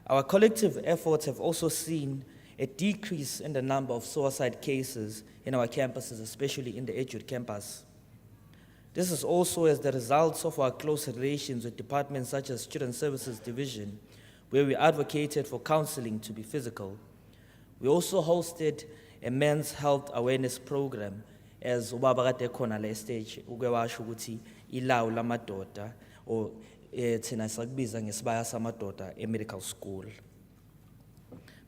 Our collective efforts have also seen a decrease in the number of suicide cases in our campuses, especially in the Edgewood campus. This is also as the result of our close relations with departments such as Student Services Division, where we advocated for counseling to be physical. We also hosted a men's health awareness program, as ubaba kade khona le stage ukwewasho ukuthi ilawu lamadoda or thina sakubiza ngesibaya samadoda e-medical school.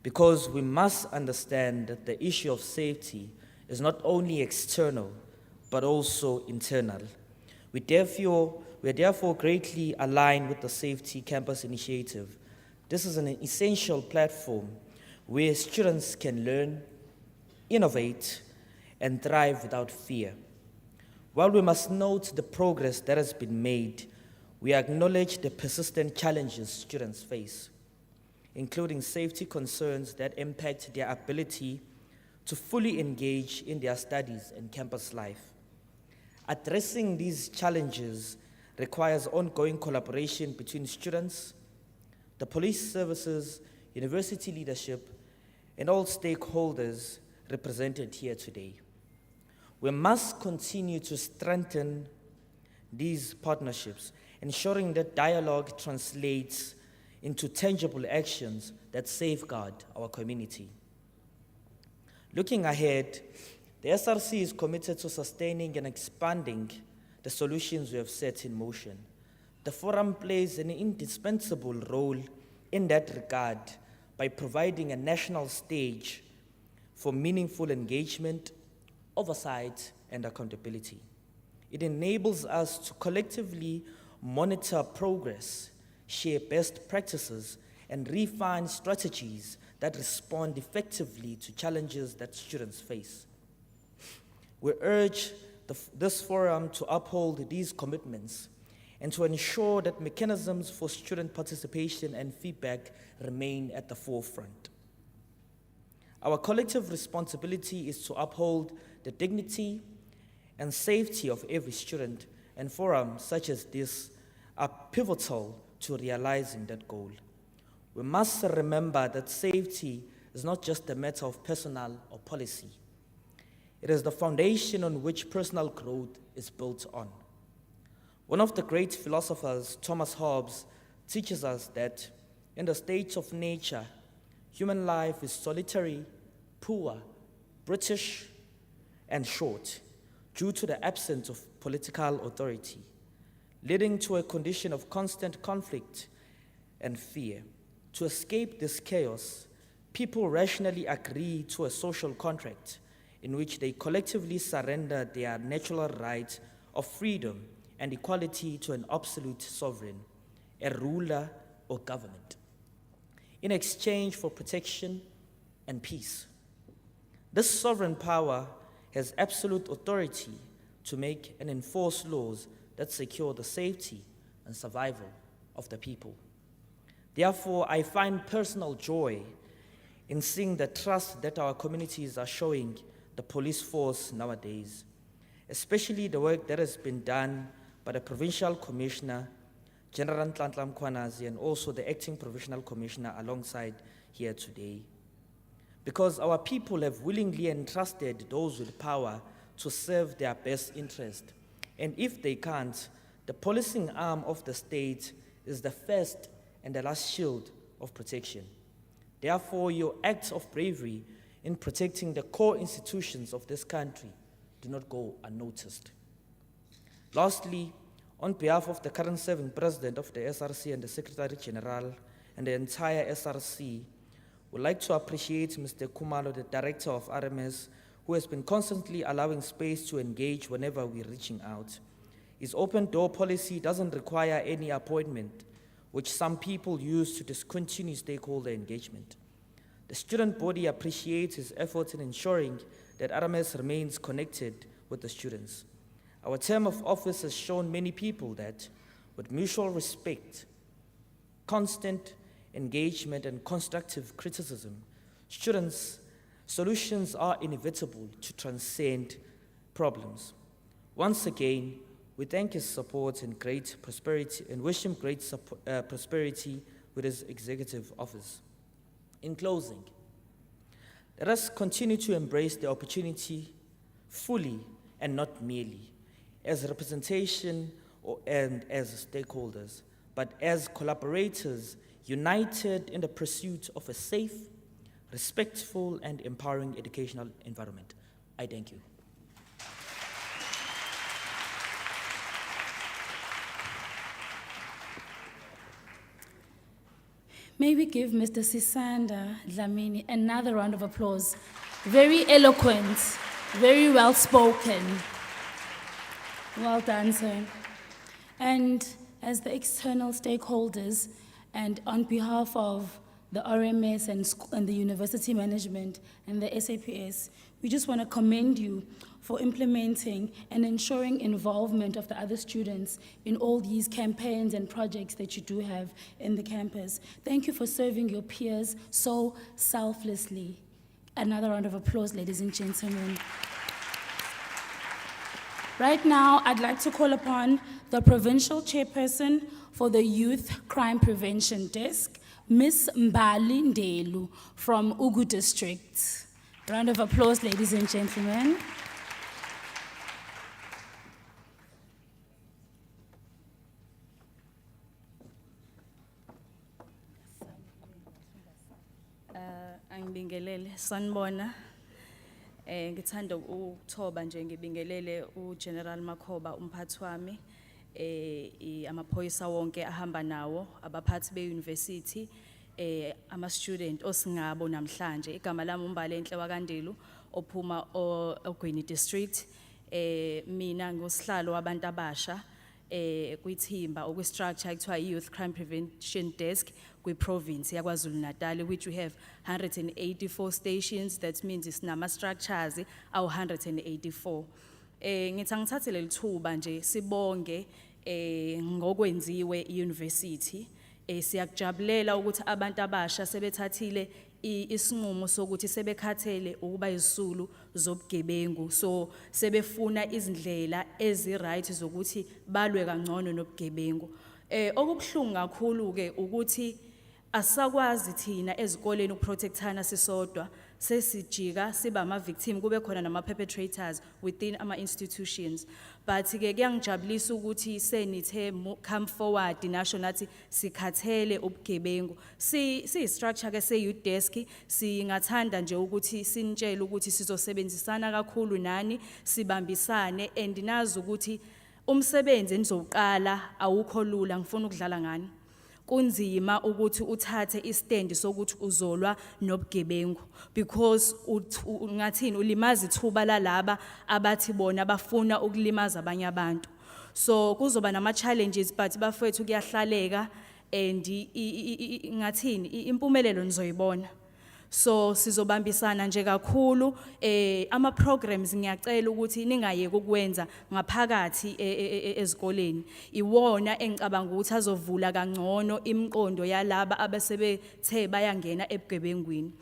Because we must understand that the issue of safety is not only external, but also internal. We are therefore greatly aligned with the Safety Campus Initiative. This is an essential platform where students can learn, innovate, and thrive without fear. While we must note the progress that has been made, we acknowledge the persistent challenges students face, including safety concerns that impact their ability to fully engage in their studies and campus life. Addressing these challenges requires ongoing collaboration between students, the police services, university leadership, and all stakeholders represented here today. We must continue to strengthen these partnerships, ensuring that dialogue translates into tangible actions that safeguard our community. Looking ahead, the SRC is committed to sustaining and expanding the solutions we have set in motion. The forum plays an indispensable role in that regard by providing a national stage for meaningful engagement, oversight, and accountability. It enables us to collectively monitor progress, share best practices, and refine strategies that respond effectively to challenges that students face. We urge this forum to uphold these commitments and to ensure that mechanisms for student participation and feedback remain at the forefront. Our collective responsibility is to uphold the dignity and safety of every student, and forums such as this are pivotal to realizing that goal. We must remember that safety is not just a matter of personnel or policy. It is the foundation on which personal growth is built on. One of the great philosophers, Thomas Hobbes, teaches us that in the state of nature, human life is solitary, poor, British, and short, due to the absence of political authority, leading to a condition of constant conflict and fear. To escape this chaos, people rationally agree to a social contract in which they collectively surrender their natural right of freedom and equality to an absolute sovereign, a ruler or government, in exchange for protection and peace. This sovereign power has absolute authority to make and enforce laws that secure the safety and survival of the people. Therefore, I find personal joy in seeing the trust that our communities are showing the police force nowadays, especially the work that has been done by the Provincial Commissioner, General Nhlanhla Mkhwanazi, and also the Acting Provincial Commissioner alongside here today. Because our people have willingly entrusted those with power to serve their best interest. And if they can't, the policing arm of the state is the first and the last shield of protection. Therefore, your acts of bravery in protecting the core institutions of this country do not go unnoticed. Lastly, on behalf of the current serving president of the SRC and the Secretary General and the entire SRC, we'd like to appreciate Mr. Kumalo, the Director of RMS, who has been constantly allowing space to engage whenever we're reaching out. His open door policy doesn't require any appointment, which some people use to discontinue stakeholder engagement. The student body appreciates his efforts in ensuring that RMS remains connected with the students. Our term of office has shown many people that with mutual respect, constant engagement and constructive criticism, solutions are inevitable to transcend problems. Once again, we thank his support and great prosperity and wish him great prosperity with his executive office. In closing, let us continue to embrace the opportunity fully and not merely as representation and as stakeholders, but as collaborators united in the pursuit of a safe, respectful, and empowering educational environment. I thank you. May we give Mr. Sisanda Dlamini another round of applause. Very eloquent, very well spoken. Well done, sir. And as the external stakeholders, and on behalf of the RMS and the university management and the SAPS, we just want to commend you for implementing and ensuring involvement of the other students in all these campaigns and projects that you do have in the campus. Thank you for serving your peers so selflessly. Another round of applause, ladies and gentlemen. Right now, I'd like to call upon the provincial chairperson for the Youth Crime Prevention Desk, Ms. Mbali Ndelu from Ugu District. Round of applause, ladies and gentlemen. Angibingelele sanibona ngithanda ukuthoba nje ngibingelele uGeneral Makhoba umphathi wami amaphoyisa wonke ahamba nawo abaphathi beuniversity ama student osingabo namhlanje igama lami uMbalenhle waKandelu ophuma oGwini district mina ngosihlalo wabantu abasha kwithimba okwistructure ekuthiwa Youth Crime Prevention Desk kwi-province yaKwaZulu-Natal, which we have 184 stations. That means it's nama structures awu 184. Ngithi angithathe leli thuba nje sibonge ngokwenziwe i-university. Siyakujabulela ukuthi abantu abasha sebethathile isinqumo sokuthi sebekhathele ukuba izisulu zobugebengu, so sebefuna izindlela ezi-right zokuthi balwe kangcono nobugebengu. Okubuhlungu kakhulu ke ukuthi asakwazi thina ezikoleni ukuprotectana sisodwa, sesijika siba ama-victim, kube khona nama-perpetrators within ama-institutions. But ke kuyangijabulisa ukuthi senithe come forward nasho nathi sikhathele ubugebengu. Si-structure ke se-youth desk, singathanda nje ukuthi sinitshele ukuthi sizosebenzisana kakhulu nani, sibambisane, and nazi ukuthi umsebenzi enizowuqala awukho lula, ngifuna ukudlala ngani. Kunzima ukuthi uthathe istand sokuthi uzolwa nobugebengu, because ngathini ulimaza ithuba lalaba abathi bona bafuna ukulimaza abanye abantu. So kuzoba nama-challenges but bafowethu kuyahlaleka and ngathini impumelelo nizoyibona. So sizobambisana nje kakhulu ama-programs ngiyacela ukuthi ningayeki ukwenza ngaphakathi ezikoleni. Iwona engicabanga ukuthi azovula kangcono imiqondo yalaba abasebethe bayangena ebugebengwini.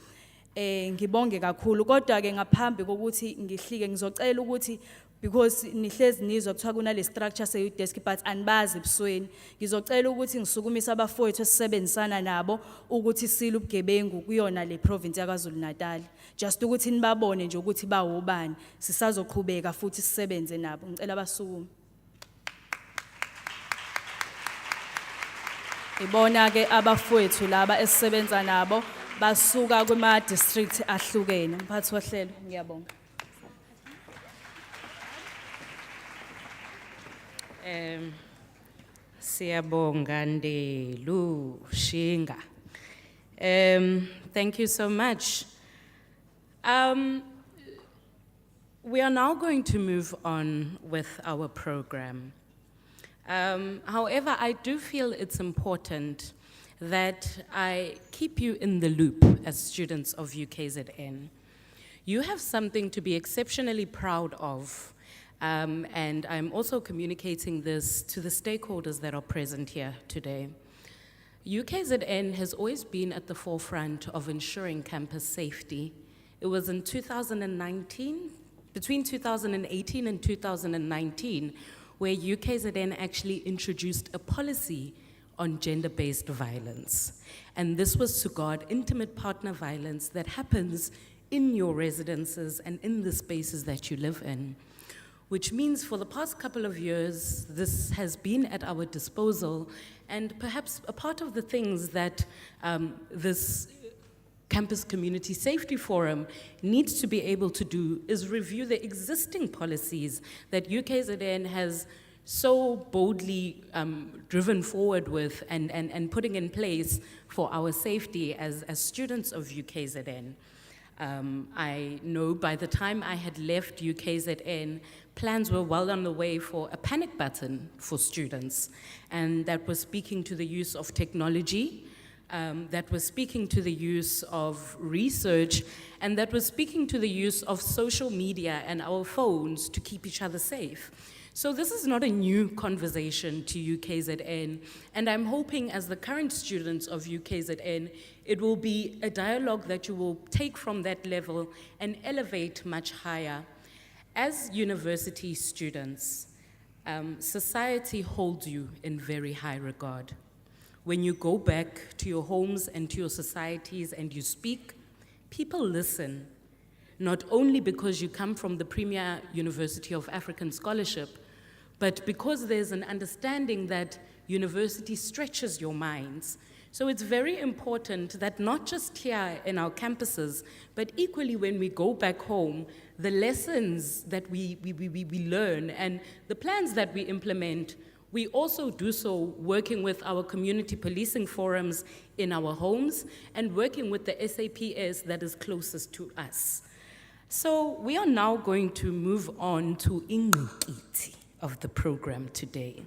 Ngibonge kakhulu kodwa ke ngaphambi kokuthi ngihlike ngizocela ukuthi because nihlezi nizwa kuthiwa kunale structure se desk but anibazi ebusweni ngizocela ukuthi ngisukumise abafowethu esisebenzisana nabo ukuthi sile ubugebengu kuyona le province yaKwaZulu-Natal just ukuthi nibabone nje ukuthi bawobani sisazoqhubeka futhi sisebenze nabo ngicela abasukume. Ibona ke abafowethu laba esisebenza nabo basuka kuma district ahlukene. Mphathi wohlelo ngiyabonga. Siyabonga Ndelu Shinga. Thank you so much. We are now going to move on with our program. However, I do feel it's important that I keep you in the loop as students of UKZN. You have something to be exceptionally proud of. And I'm also communicating this to the stakeholders that are present here today. UKZN has always been at the forefront of ensuring campus safety. It was in 2019, between 2018 and 2019, where UKZN actually introduced a policy on gender-based violence. And this was to guard intimate partner violence that happens in your residences and in the spaces that you live in. Which means for the past couple of years, this has been at our disposal, and perhaps a part of the things that this Campus Community Safety Forum needs to be able to do is review the existing policies that UKZN has so boldly driven forward with and putting in place for our safety as students of UKZN. I know by the time I had left UKZN, plans were well on the way for a panic button for students, and that was speaking to the use of technology, that was speaking to the use of research, and that was speaking to the use of social media and our phones to keep each other safe. So this is not a new conversation to UKZN, and I'm hoping as the current students of UKZN, it will be a dialogue that you will take from that level and elevate much higher. As university students, society holds you in very high regard. When you go back to your homes and to your societies and you speak, people listen, not only because you come from the premier University of African Scholarship, but because there's an understanding that university stretches your minds. So it's very important that not just here in our campuses, but equally when we go back home, the lessons that we learn and the plans that we implement, we also do so working with our community policing forums in our homes and working with the SAPS that is closest to us. So we are now going to move on to ingqikithi of the program today.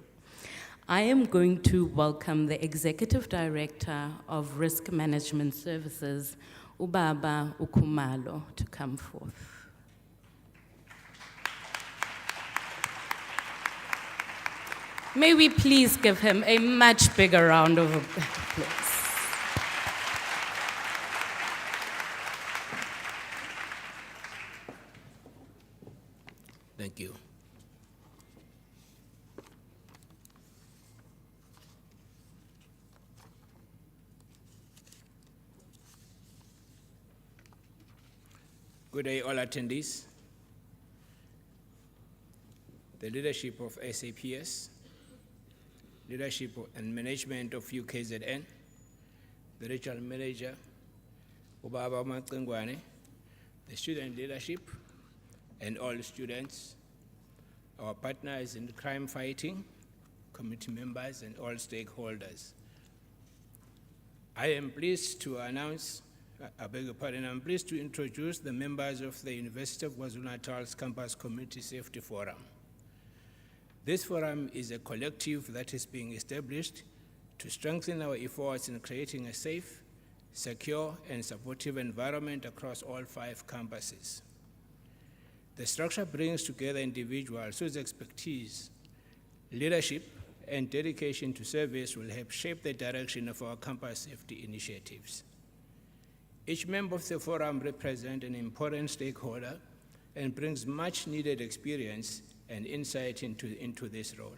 I am going to welcome the Executive Director of Risk Management Services, Ubaba Ukhumalo, to come forth. May we please give him a much bigger round of applause. Thank you. Good day, all attendees. The leadership of SAPS, leadership and management of UKZN, the regional manager, Ubaba Macengwane, the student leadership, and all students, our partners in crime fighting, committee members, and all stakeholders. I am pleased to announce, I beg your pardon, I'm pleased to introduce the members of the University of KwaZulu-Natal's Campus Community Safety Forum. This forum is a collective that is being established to strengthen our efforts in creating a safe, secure, and supportive environment across all 5 campuses. The structure brings together individuals whose expertise, leadership, and dedication to service will help shape the direction of our campus safety initiatives. Each member of the forum represents an important stakeholder and brings much needed experience and insight into this role.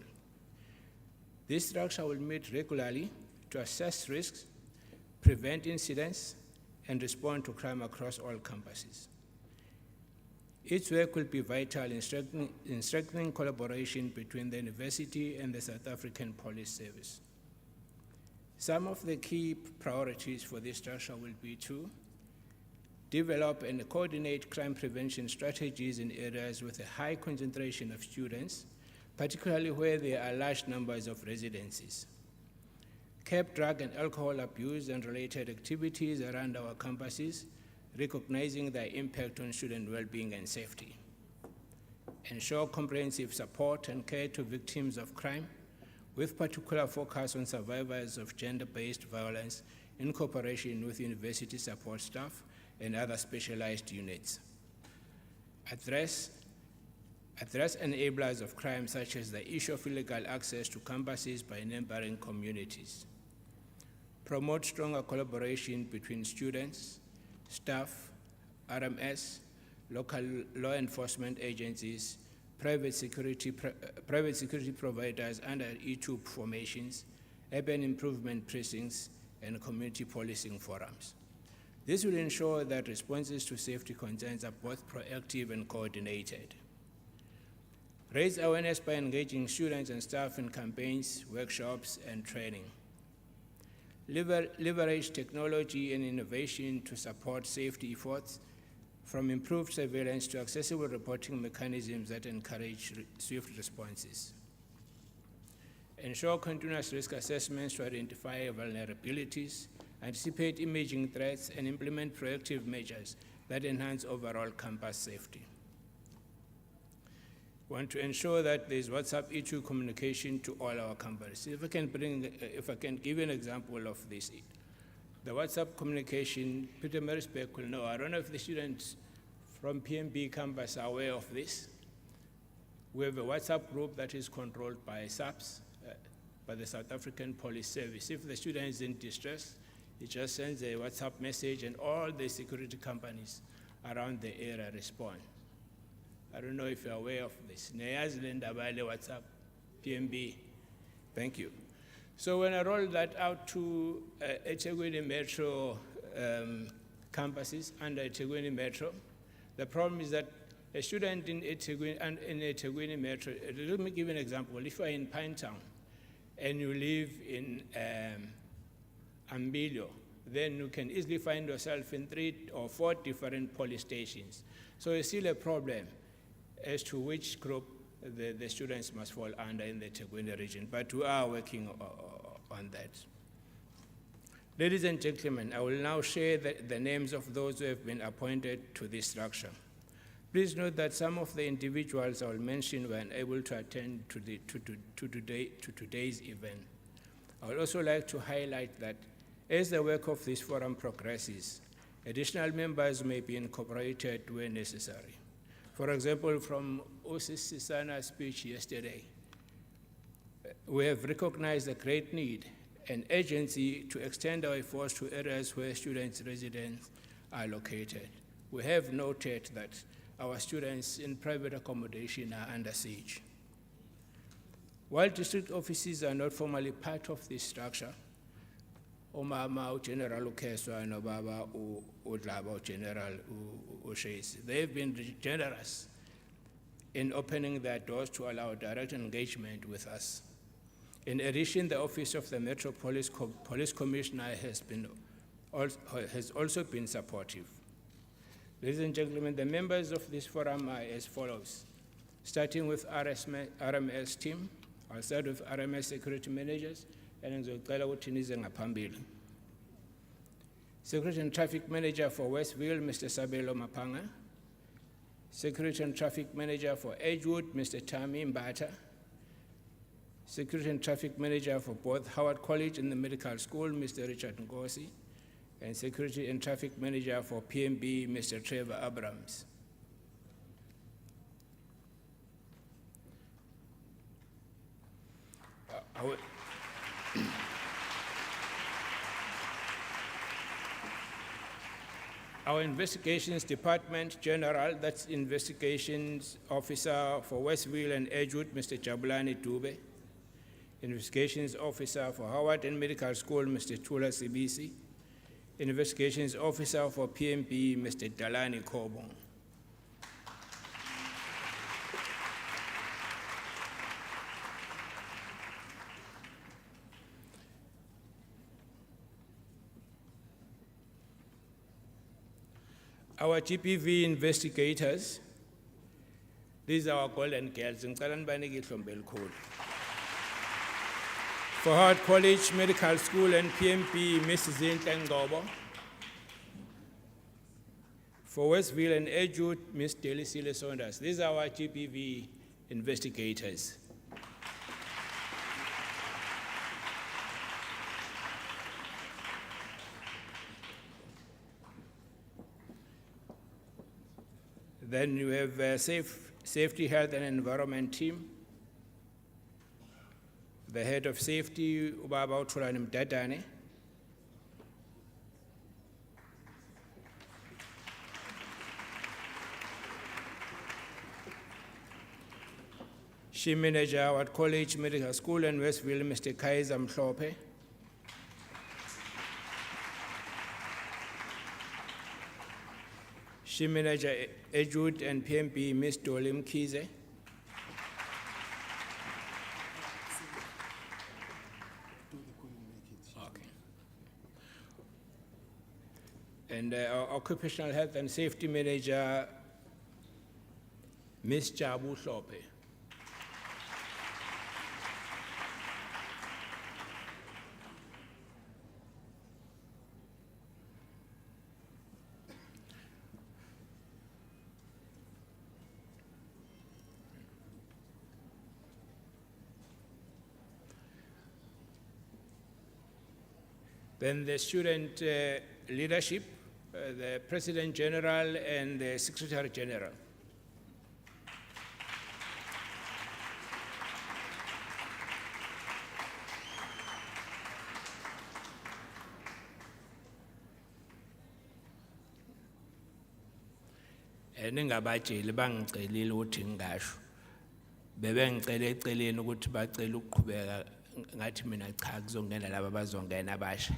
This structure will meet regularly to assess risks, prevent incidents, and respond to crime across all campuses. Its work will be vital in strengthening collaboration between the university and the South African Police Service. Some of the key priorities for this structure will be to develop and coordinate crime prevention strategies in areas with a high concentration of students, particularly where there are large numbers of residencies. Curb drug and alcohol abuse and related activities around our campuses, recognizing their impact on student well-being and safety. Ensure comprehensive support and care to victims of crime, with particular focus on survivors of gender-based violence in cooperation with university support staff and other specialized units. Address enablers of crime, such as the issue of illegal access to campuses by neighboring communities. Promote stronger collaboration between students, staff, RMS, local law enforcement agencies, private security providers under E2 formations, urban improvement precincts, and community policing forums. This will ensure that responses to safety concerns are both proactive and coordinated. Raise awareness by engaging students and staff in campaigns, workshops, and training. Leverage technology and innovation to support safety efforts, from improved surveillance to accessible reporting mechanisms that encourage swift responses. Ensure continuous risk assessments to identify vulnerabilities, anticipate emerging threats, and implement proactive measures that enhance overall campus safety. We want to ensure that there's WhatsApp E2 communication to all our campuses. If I can give you an example of this. The WhatsApp communication, Peter Marisbeck will know. I don't know if the students from PMB campus are aware of this. We have a WhatsApp group that is controlled by SAPS, by the South African Police Service. If the student is in distress, he just sends a WhatsApp message and all the security companies around the area respond. I don't know if you're aware of this. WhatsApp, PMB. Thank you. So when I rolled that out to eThekwini Metro campuses under eThekwini Metro, the problem is that a student in eThekwini Metro, let me give you an example. If you're in Pinetown and you live in Ambilio, then you can easily find yourself in 3 or 4 different police stations. So it's still a problem as to which group the students must fall under in the eThekwini region, but we are working on that. Ladies and gentlemen, I will now share the names of those who have been appointed to this structure. Please note that some of the individuals I will mention were unable to attend to today's event. I would also like to highlight that as the work of this forum progresses, additional members may be incorporated where necessary. For example, from Osis Sisana's speech yesterday, we have recognized the great need and urgency to extend our efforts to areas where students' residents are located. We have noted that our students in private accommodation are under siege. While district offices are not formally part of this structure, Omama General Ukeswa and Obaba Udlaba General Ushesi, they've been generous in opening their doors to allow direct engagement with us. In addition, the Office of the Metropolitan Police Commissioner has also been supportive. Ladies and gentlemen, the members of this forum are as follows. Starting with RMS team, I'll start with RMS security managers, and ngizocela ukuthi nize ngaphambili. Security and Traffic Manager for Westville, Mr. Sabelo Mapanga. Security and Traffic Manager for Edgewood, Mr. Tami Mbata. Security and Traffic Manager for both Howard College and the Medical School, Mr. Richard Ngosi, and Security and Traffic Manager for PMB, Mr. Trevor Abrams. Our Investigations Department General, that's Investigations Officer for Westville and Edgewood, Mr. Jabulani Dube. Investigations Officer for Howard and Medical School, Mr. Tula Sibisi. Investigations Officer for PMB, Mr. Dalani Kobong. Our GPV investigators, these are our golden girls. Ngicela nibanike ihlombe elikhulu. For Howard College, Medical School and PMP, Mrs. Zinhle Ngcobo. For Westville and Edgewood, Ms. Delisile Saunders. These are our GPV investigators. Then you have Safety, Health and Environment team. The head of safety, Ubaba Utulani Mdadane. She manager at College Medical School in Westville, Mr. Kaiser Mhlope. She manager Edgewood and PMP, Ms. Dolim Kize. Okay. And our Occupational Health and Safety Manager, Ms. Jabu Hlope. Then the student leadership, the President General and the Secretary General. Ningabatsheli bangicelile ukuthi ngisho. Bebengicela eceleni ukuthi bacela ukuqhubeka ngathi mina cha kuzongena laba bazongena abasha.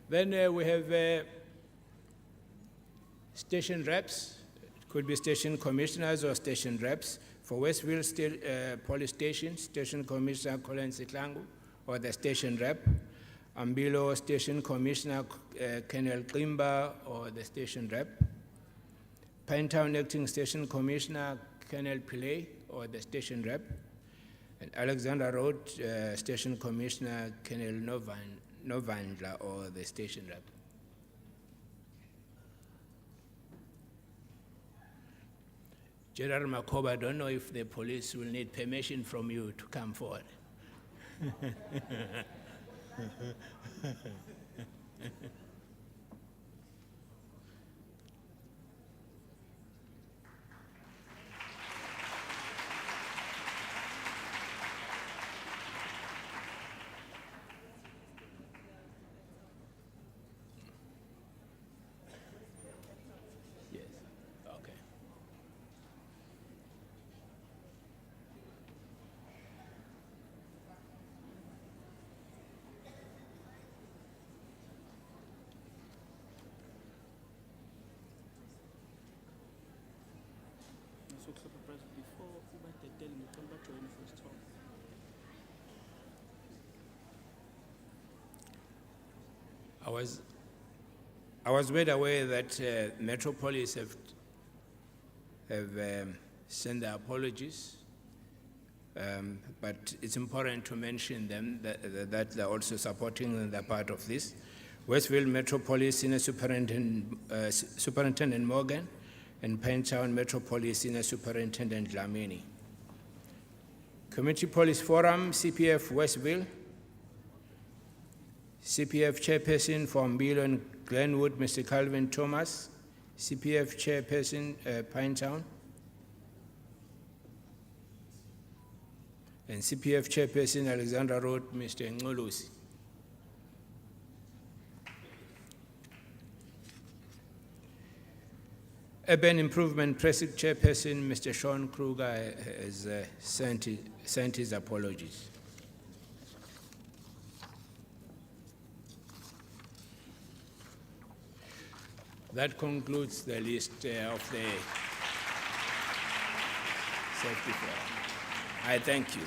Then we have station reps. It could be station commissioners or station reps. For Westville Police Station, Station Commissioner Colin Sitlangu, or the station rep. Ambilo Station Commissioner Kenel Kimba, or the station rep. Pinetown Acting Station Commissioner Kenel Pillay, or the station rep. And Alexander Road Station Commissioner Kenel Novandla, or the station rep. General Makoba, I don't know if the police will need permission from you to come forward. Yes, okay. I was made aware that Metropolis have sent their apologies, but it's important to mention them that they're also supporting the part of this. Westville Metropolis Senior Superintendent Morgan, and Pinetown Metropolis Senior Superintendent Dlamini. Community Police Forum, CPF Westville, CPF Chairperson from Milo and Glenwood, Mr. Calvin Thomas, CPF Chairperson Pinetown, and CPF Chairperson Alexandra Road, Mr. Ngolusi. Urban Improvement Precinct Chairperson, Mr. Sean Kruger, has sent his apologies. That concludes the list of the safety forum. I thank you.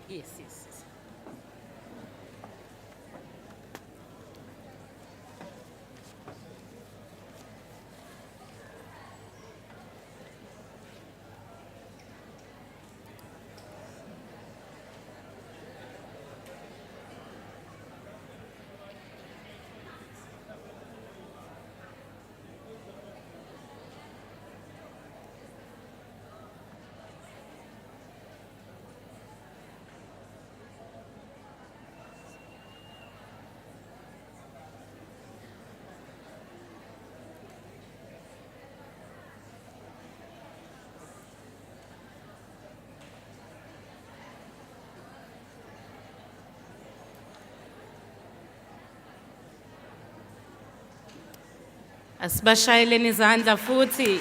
Yes, yes. Asibashayeleni izandla futhi.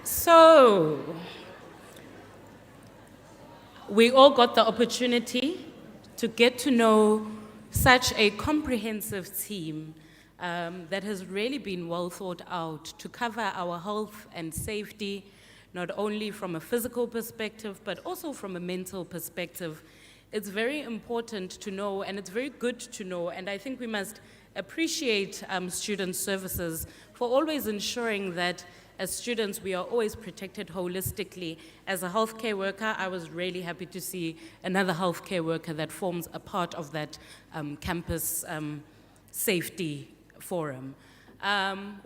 So, we all got the opportunity to get to know such a comprehensive team that has really been well thought out to cover our health and safety, not only from a physical perspective, but also from a mental perspective. It's very important to know, and it's very good to know, and I think we must appreciate student services for always ensuring that as students, we are always protected holistically. As a healthcare worker, I was really happy to see another healthcare worker that forms a part of that campus safety forum.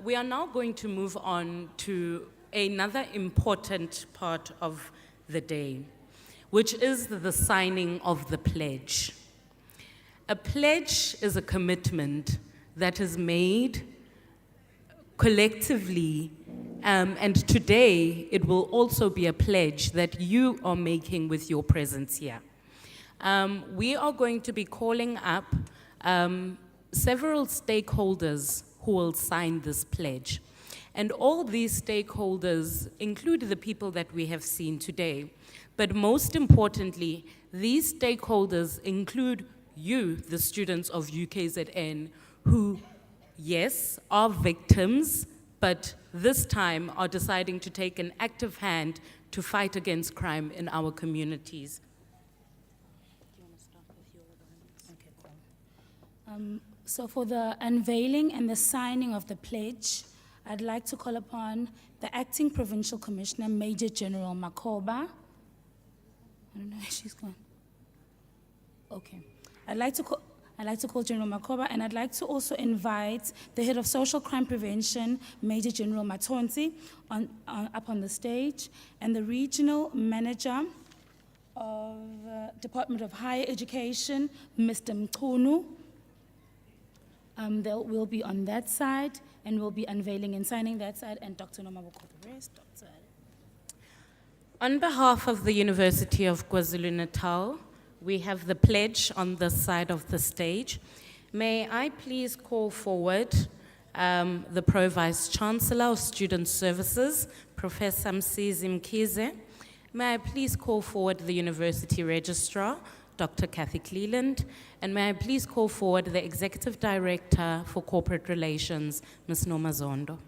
We are now going to move on to another important part of the day, which is the signing of the pledge. A pledge is a commitment that is made collectively, and today it will also be a pledge that you are making with your presence here. We are going to be calling up several stakeholders who will sign this pledge. And all these stakeholders include the people that we have seen today. But most importantly, these stakeholders include you, the students of UKZN, who, yes, are victims, but this time are deciding to take an active hand to fight against crime in our communities. Do you want to start with your Okay, cool. So for the unveiling and the signing of the pledge, I'd like to call upon the Acting Provincial Commissioner, Major General Makoba. I don't know where she's gone. Okay. I'd like to call General Makoba, and I'd like to also invite the Head of Social Crime Prevention, Major General Matonzi, up on the stage, and the Regional Manager of Department of Higher Education, Mr. Mkunu. They will be on that side, and we'll be unveiling and signing that side, and Dr. Nomaboko the rest. On behalf of the University of KwaZulu-Natal, we have the pledge on this side of the stage. May I please call forward the Pro-Vice Chancellor of Student Services, Professor Msizi Mkhize. May I please call forward the University Registrar, Dr. Kathy Cleland, and may I please call forward the Executive Director for Corporate Relations, Ms. Noma Zondo.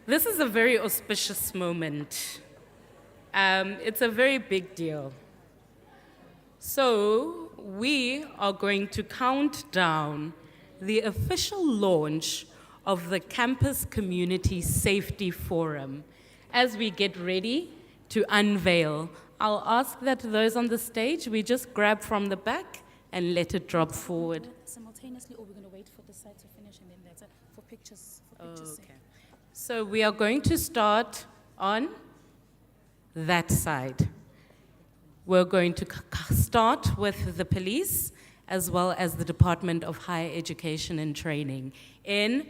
This is a very auspicious moment. It's a very big deal. So we are going to count down the official launch of the Campus Community Safety Forum as we get ready to unveil. I'll ask that those on the stage, we just grab from the back and let it drop forward. Simultaneously, or we're going to wait for the site to finish and then that's it for pictures. Sake. So we are going to start on that side. We're going to start with the police as well as the Department of Higher Education and Training in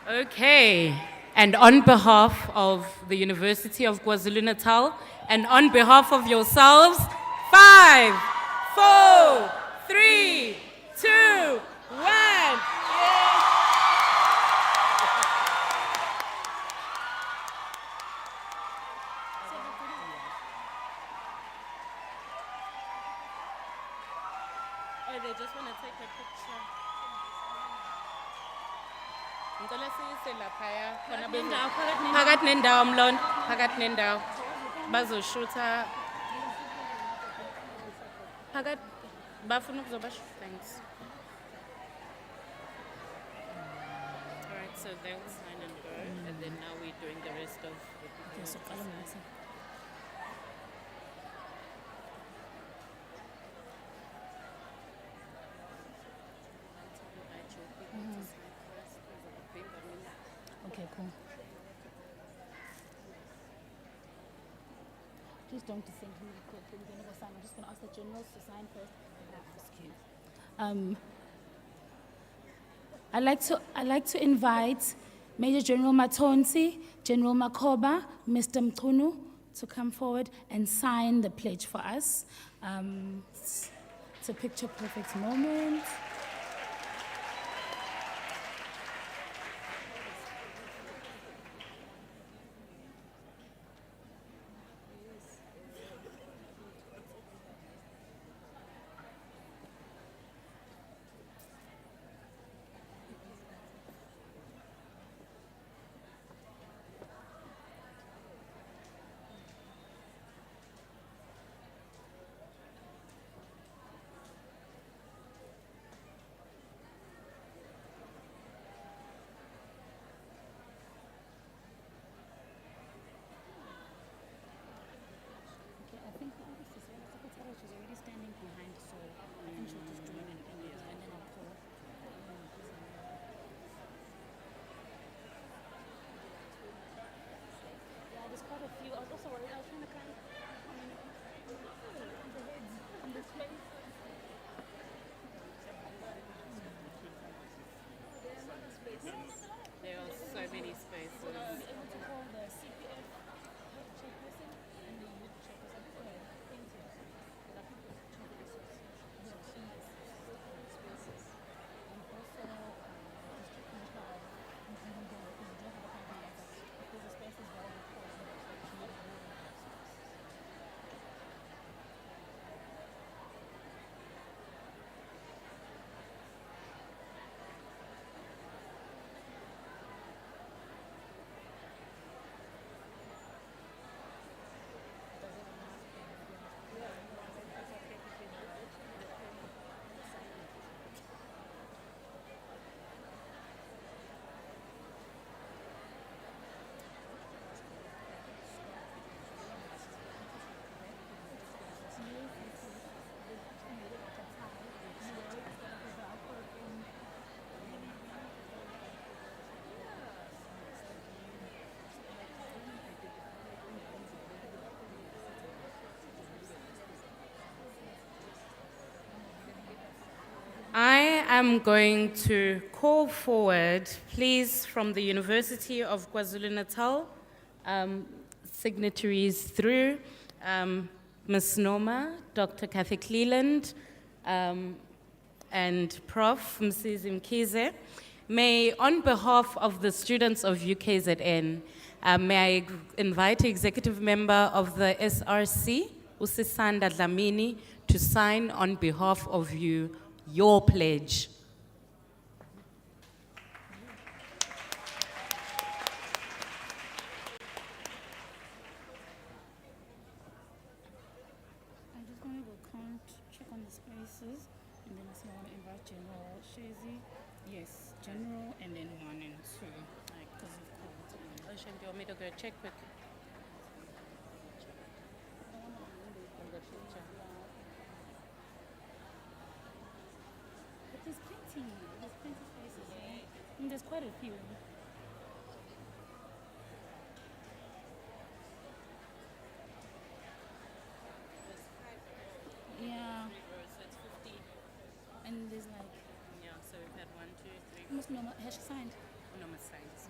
Okay, and on behalf of the University of KwaZulu-Natal and on behalf of yourselves, 5, 4, 3, 2, 1. Oh, they just want to take a picture. Ngicela siyise laphaya khona phakathi nendawo mlon phakathi nendawo bazoshutha phakathi bafuna ukuzobasho. Thanks. All right, so they will sign and go, and then now we're doing the rest of the people. Okay, cool. Please don't descend me. We're going to go sign. I'm just going to ask the generals to sign first. I'd like to invite Major General Matonsi, General Makoba, Mr. Mchunu to come forward and sign the pledge for us. It's a picture perfect moment. am going to call forward, please, from the University of KwaZulu-Natal, signatories through Ms. Noma, Dr. Kathy Cleland, and Prof. Mrs. Mkize. May, on behalf of the students of UKZN, may I invite the executive member of the SRC, Usisanda Dlamini, to sign on behalf of you your pledge. I just want to go count, check on the spaces, and then I say I want to invite General Shezi. Yes, General, and then 1 and 2. Like, because you've called. Ocean, do you want me to go check with? But there's plenty spaces. And there's quite a few. Yeah. And there's like, Yeah, so we've had 1, 2, 3, almost no, has she signed? no more signs.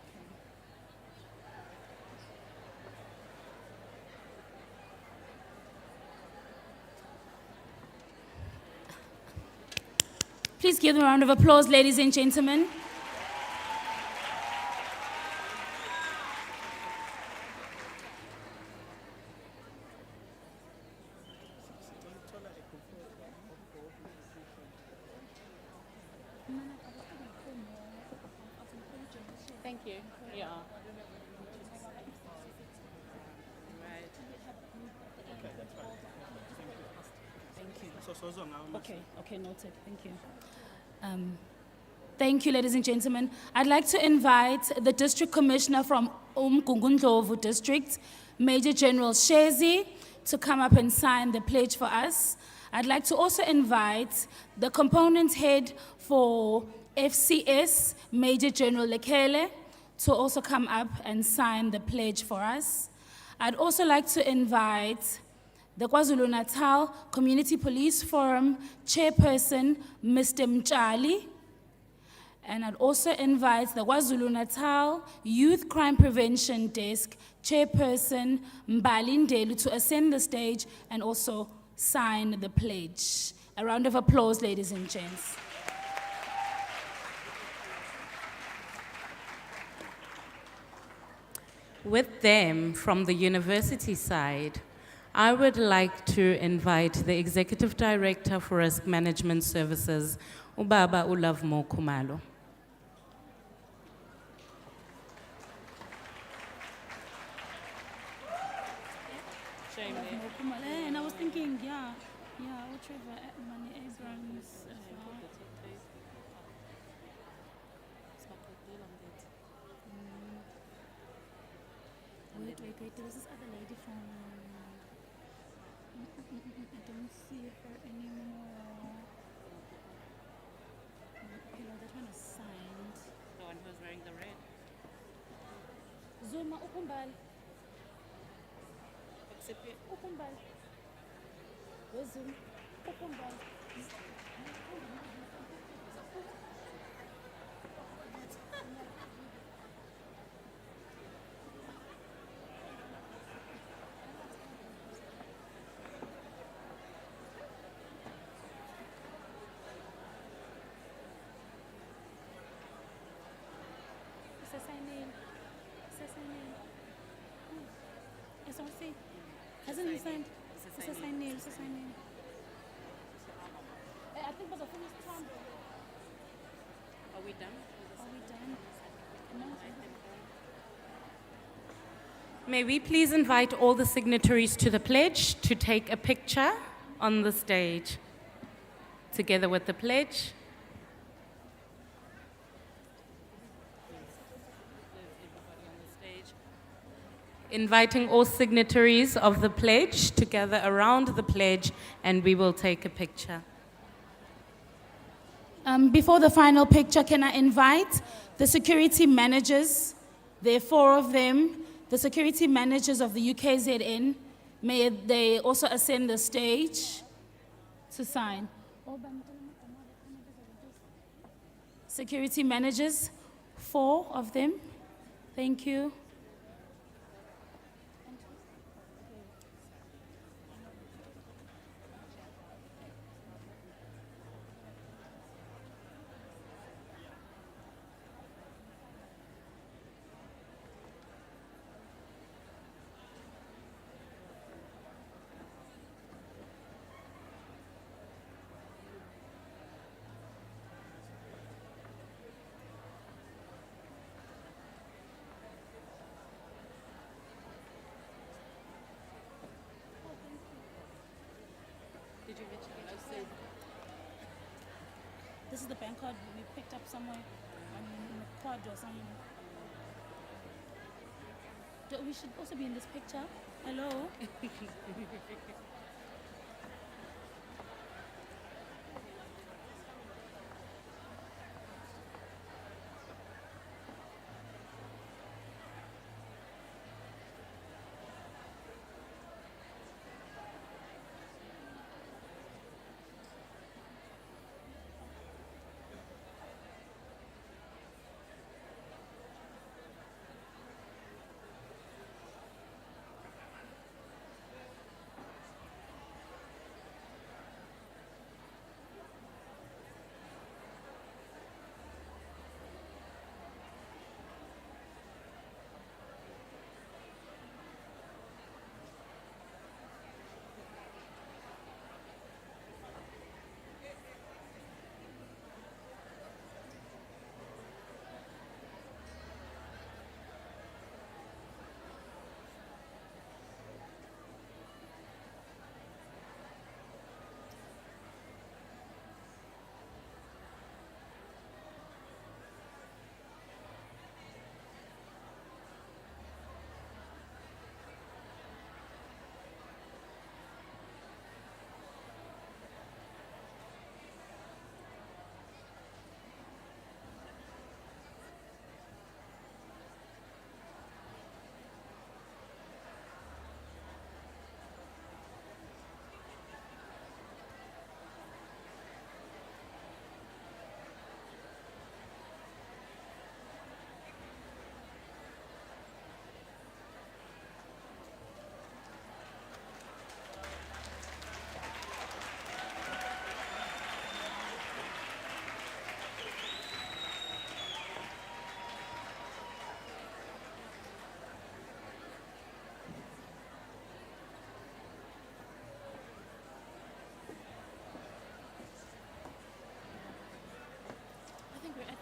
Please give them a round of applause, ladies and gentlemen. Thank you. Yeah. Right. Okay, noted. Thank you. Thank you, ladies and gentlemen. I'd like to invite the District Commissioner from Umgungundlovu District, Major General Shezi, to come up and sign the pledge for us. I'd like to also invite the component head for FCS, Major General Lekele, to also come up and sign the pledge for us. I'd also like to invite the KwaZulu-Natal Community Police Forum Chairperson, Mr. Mchali. And I'd also invite the KwaZulu-Natal Youth Crime Prevention Desk Chairperson, Mbali Ndelu, to ascend the stage and also sign the pledge. A round of applause, ladies and gents. With them, from the university side, I would like to invite the Executive Director for Risk Management Services, Ubaba Ulavmo Kumalo. And I was thinking, whichever Money Abrams. Wait, there was this other lady from. I don't see her anymore. Okay, no, that one is signed. The one who's wearing the red. Zuma Ukumbal. Ukumbal. Where's Zuma? Ukumbal. SRC. Hasn't he signed? It's a sign name. I think it was a finished term. Are we done? No. May we please invite all the signatories to the pledge to take a picture on the stage together with the pledge. Inviting all signatories of the pledge to gather around the pledge, and we will take a picture. Before the final picture, can I invite the security managers? There are 4 of them. The security managers of the UKZN. May they also ascend the stage to sign. security managers, 4 of them. Thank you. This is the bank card we picked up somewhere in the quad or somewhere. We should also be in this picture. Hello?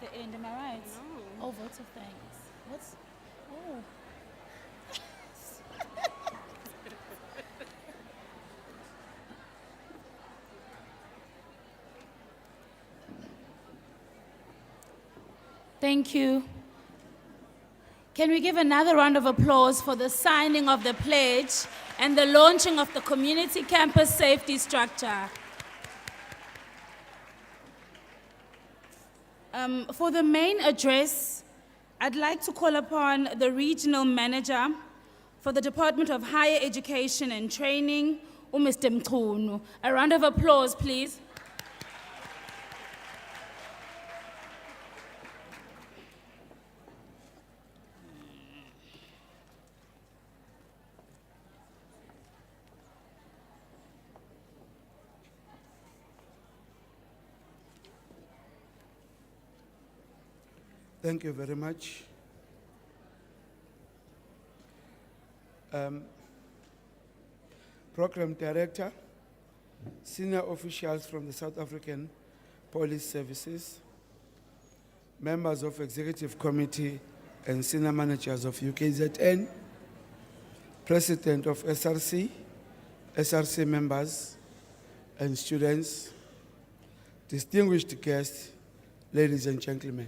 The end, am I right? No. Oh, votes of thanks. What's, oh. Thank you. Can we give another round of applause for the signing of the pledge and the launching of the community campus safety structure? For the main address, I'd like to call upon the regional manager for the Department of Higher Education and Training, Mr. Mchunu. A round of applause, please. Thank you very much. Program Director, senior officials from the South African Police Services, members of Executive Committee and senior managers of UKZN, President of SRC, SRC members and students, distinguished guests, ladies and gentlemen.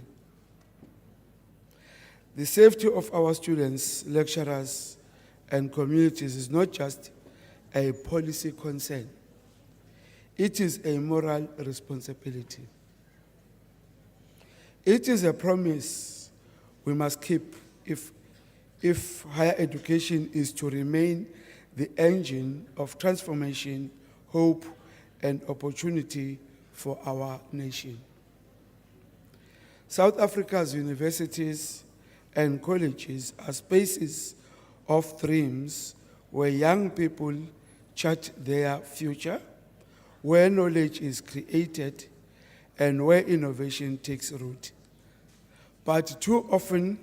The safety of our students, lecturers, and communities is not just a policy concern. It is a moral responsibility. It is a promise we must keep if higher education is to remain the engine of transformation, hope, and opportunity for our nation. South Africa's universities and colleges are spaces of dreams where young people chart their future, where knowledge is created, and where innovation takes root. But too often,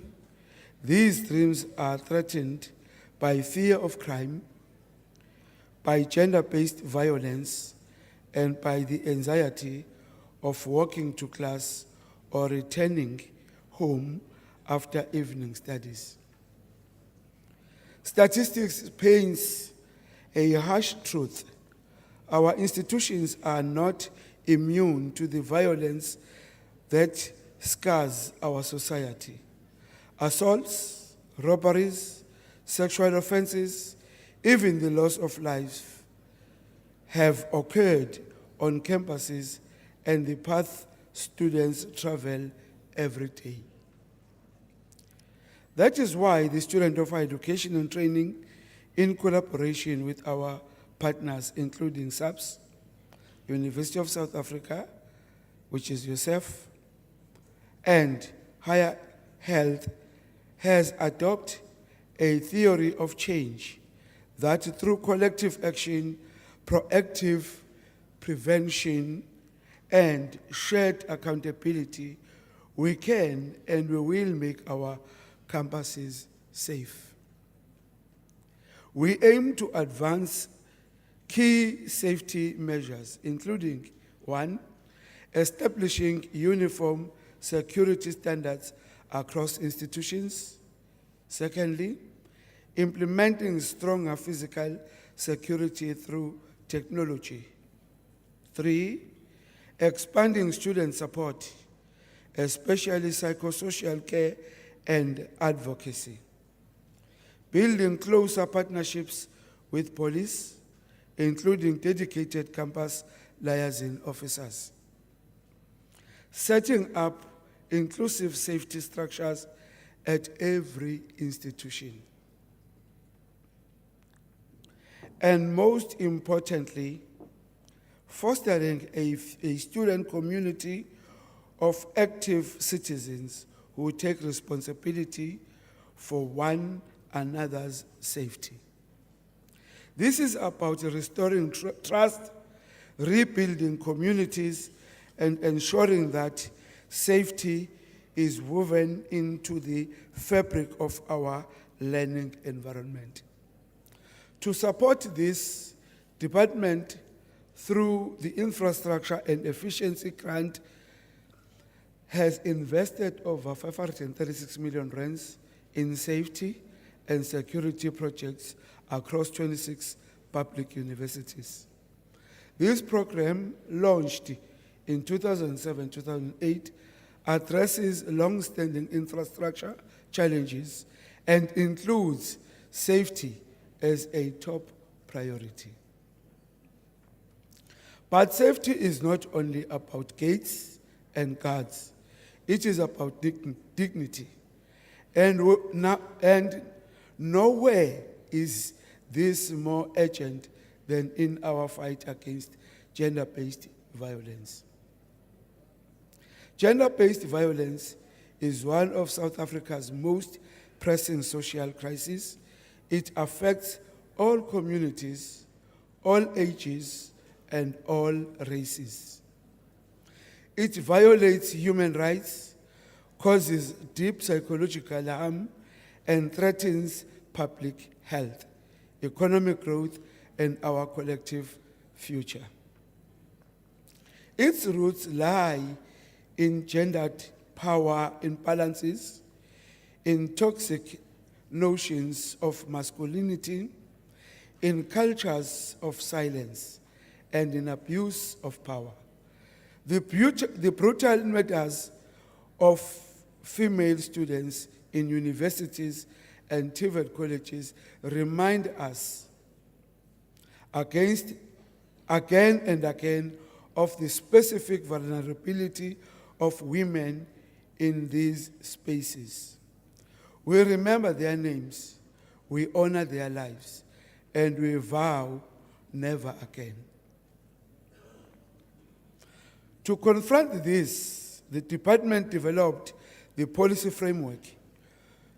these dreams are threatened by fear of crime, by gender-based violence, and by the anxiety of walking to class or returning home after evening studies. Statistics paints a harsh truth. Our institutions are not immune to the violence that scars our society. Assaults, robberies, sexual offenses, even the loss of life have occurred on campuses and the path students travel every day. That is why the Student of Higher Education and Training, in collaboration with our partners, including SAPS, University of South Africa, which is yourself, and Higher Health, has adopted a theory of change that through collective action, proactive prevention, and shared accountability, we can and we will make our campuses safe. We aim to advance key safety measures, including 1, establishing uniform security standards across institutions. Secondly, implementing stronger physical security through technology. 3, expanding student support, especially psychosocial care and advocacy. Building closer partnerships with police, including dedicated campus liaison officers. Setting up inclusive safety structures at every institution. And most importantly, fostering a student community of active citizens who take responsibility for one another's safety. This is about restoring trust, rebuilding communities, and ensuring that safety is woven into the fabric of our learning environment. To support this, department, through the Infrastructure and Efficiency Grant, has invested over 536 million rands in safety and security projects across 26 public universities. This program, launched in 2007-2008, addresses long-standing infrastructure challenges and includes safety as a top priority. But safety is not only about gates and guards. It is about dignity. And nowhere is this more urgent than in our fight against gender-based violence. Gender-based violence is one of South Africa's most pressing social crises. It affects all communities, all ages, and all races. It violates human rights, causes deep psychological harm, and threatens public health, economic growth, and our collective future. Its roots lie in gendered power imbalances, in toxic notions of masculinity, in cultures of silence, and in abuse of power. The brutal murders of female students in universities and TVET colleges remind us again and again of the specific vulnerability of women in these spaces. We remember their names, we honor their lives, and we vow never again. To confront this the department developed the policy framework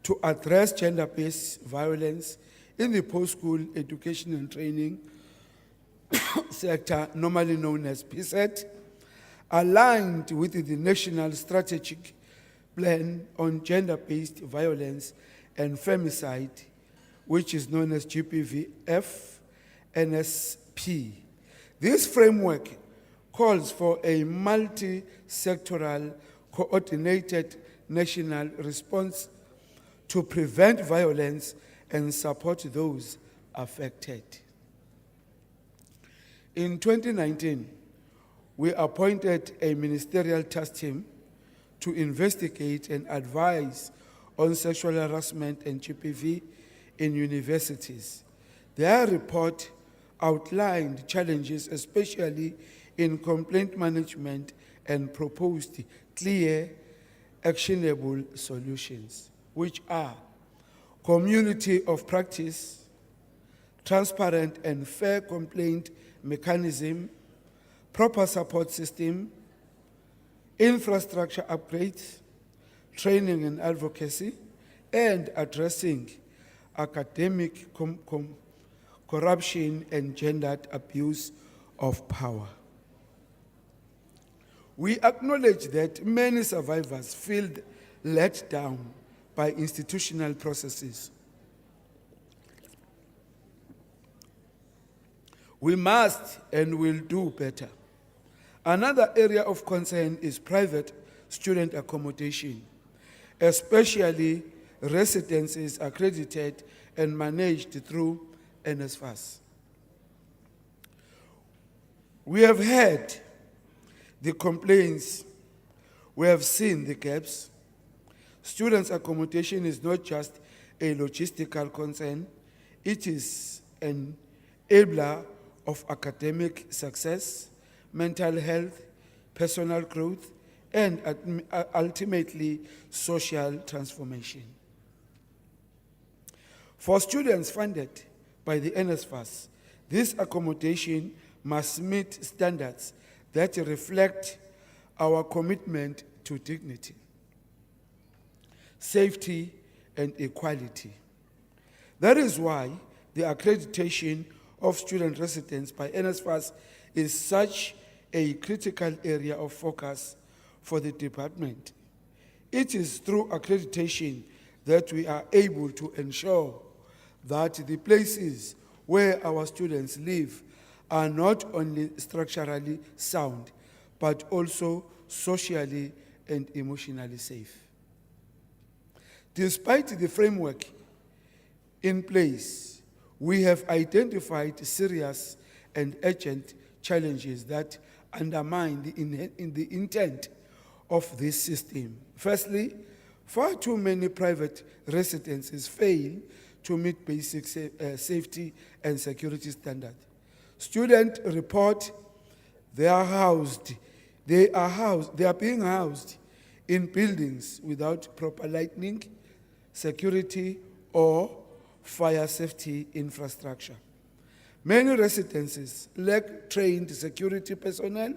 to address gender-based violence in the post-school education and training sector, normally known as PSET, aligned with the National Strategic Plan on Gender-Based Violence and Femicide, which is known as GPVF NSP. This framework calls for a multi-sectoral, coordinated national response to prevent violence and support those affected. In 2019, we appointed a ministerial task team to investigate and advise on sexual harassment and GPV in universities. Their report outlined challenges, especially in complaint management, and proposed clear, actionable solutions, which are community of practice, transparent and fair complaint mechanism, proper support system, infrastructure upgrades, training and advocacy, and addressing academic corruption and gendered abuse of power. We acknowledge that many survivors feel let down by institutional processes. We must and will do better. Another area of concern is private student accommodation, especially residences accredited and managed through NSFAS. We have heard the complaints, we have seen the gaps. Students' accommodation is not just a logistical concern, it is an enabler of academic success, mental health, personal growth, and ultimately social transformation. For students funded by the NSFAS, this accommodation must meet standards that reflect our commitment to dignity, safety, and equality. That is why the accreditation of student residence by NSFAS is such a critical area of focus for the department. It is through accreditation that we are able to ensure that the places where our students live are not only structurally sound, but also socially and emotionally safe. Despite the framework in place, we have identified serious and urgent challenges that undermine the intent of this system. Firstly, far too many private residences fail to meet basic safety and security standards. Students report they are being housed in buildings without proper lighting, security, or fire safety infrastructure. Many residences lack trained security personnel,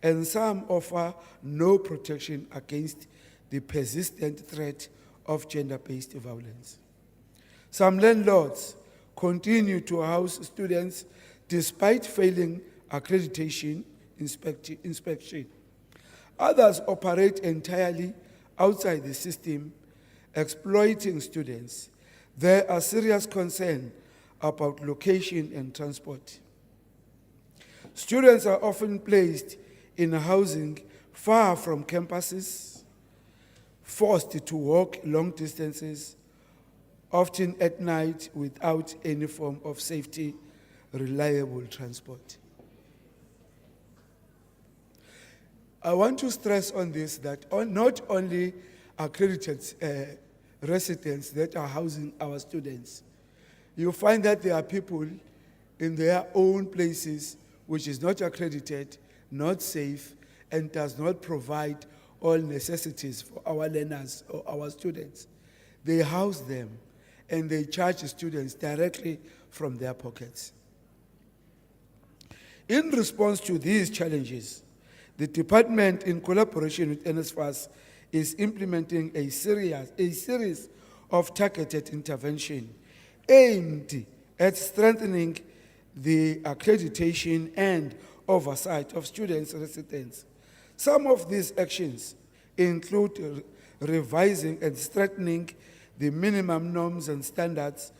and some offer no protection against the persistent threat of gender-based violence. Some landlords continue to house students despite failing accreditation inspection. Others operate entirely outside the system, exploiting students. There are serious concerns about location and transport. Students are often placed in housing far from campuses, forced to walk long distances, often at night without any form of safety, reliable transport. I want to stress on this that not only accredited residents that are housing our students, you find that there are people in their own places which is not accredited, not safe, and does not provide all necessities for our learners or our students. They house them and they charge the students directly from their pockets. In response to these challenges, The department, in collaboration with NSFAS, is implementing a series of targeted intervention aimed at strengthening the accreditation and oversight of students' residents. Some of these actions include revising and strengthening the minimum norms and standards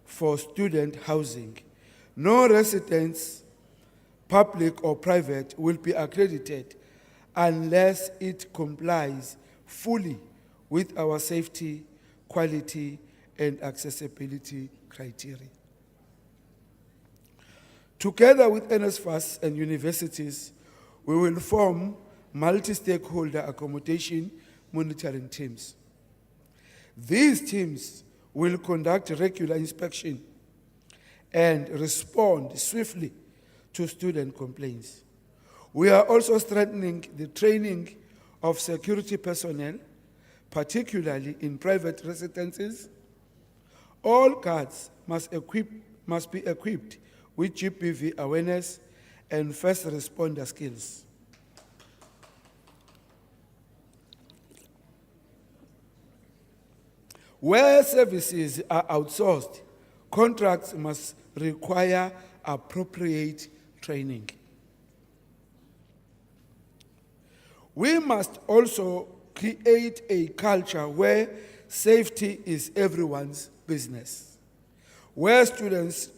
for student housing. No residence, public or private, will be accredited unless it complies fully with our safety, quality, and accessibility criteria. Together with NSFAS and universities, we will form multi-stakeholder accommodation monitoring teams. These teams will conduct regular inspection and respond swiftly to student complaints. We are also strengthening the training of security personnel, particularly in private residences. All guards must be equipped with GBV awareness and first responder skills. Where services are outsourced, contracts must require appropriate training. We must also create a culture where safety is everyone's business, where students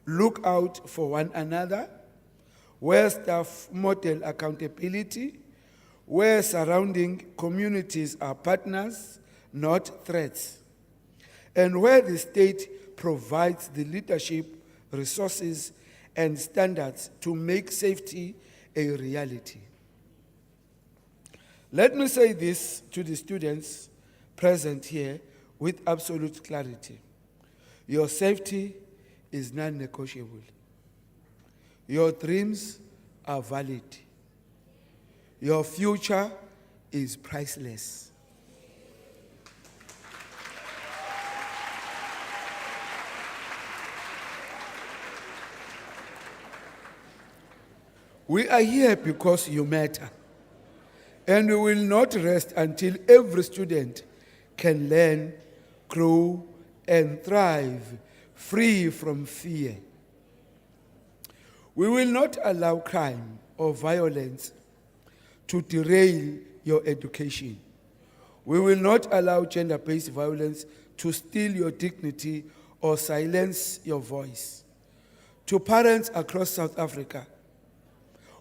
look out for one another, where staff model accountability, where surrounding communities are partners, not threats, and where the state provides the leadership, resources, and standards to make safety a reality. Let me say this to the students present here with absolute clarity. Your safety is non-negotiable. Your dreams are valid. Your future is priceless. We are here because you matter. And we will not rest until every student can learn, grow, and thrive free from fear. We will not allow crime or violence to derail your education. We will not allow gender-based violence to steal your dignity or silence your voice. To parents across South Africa,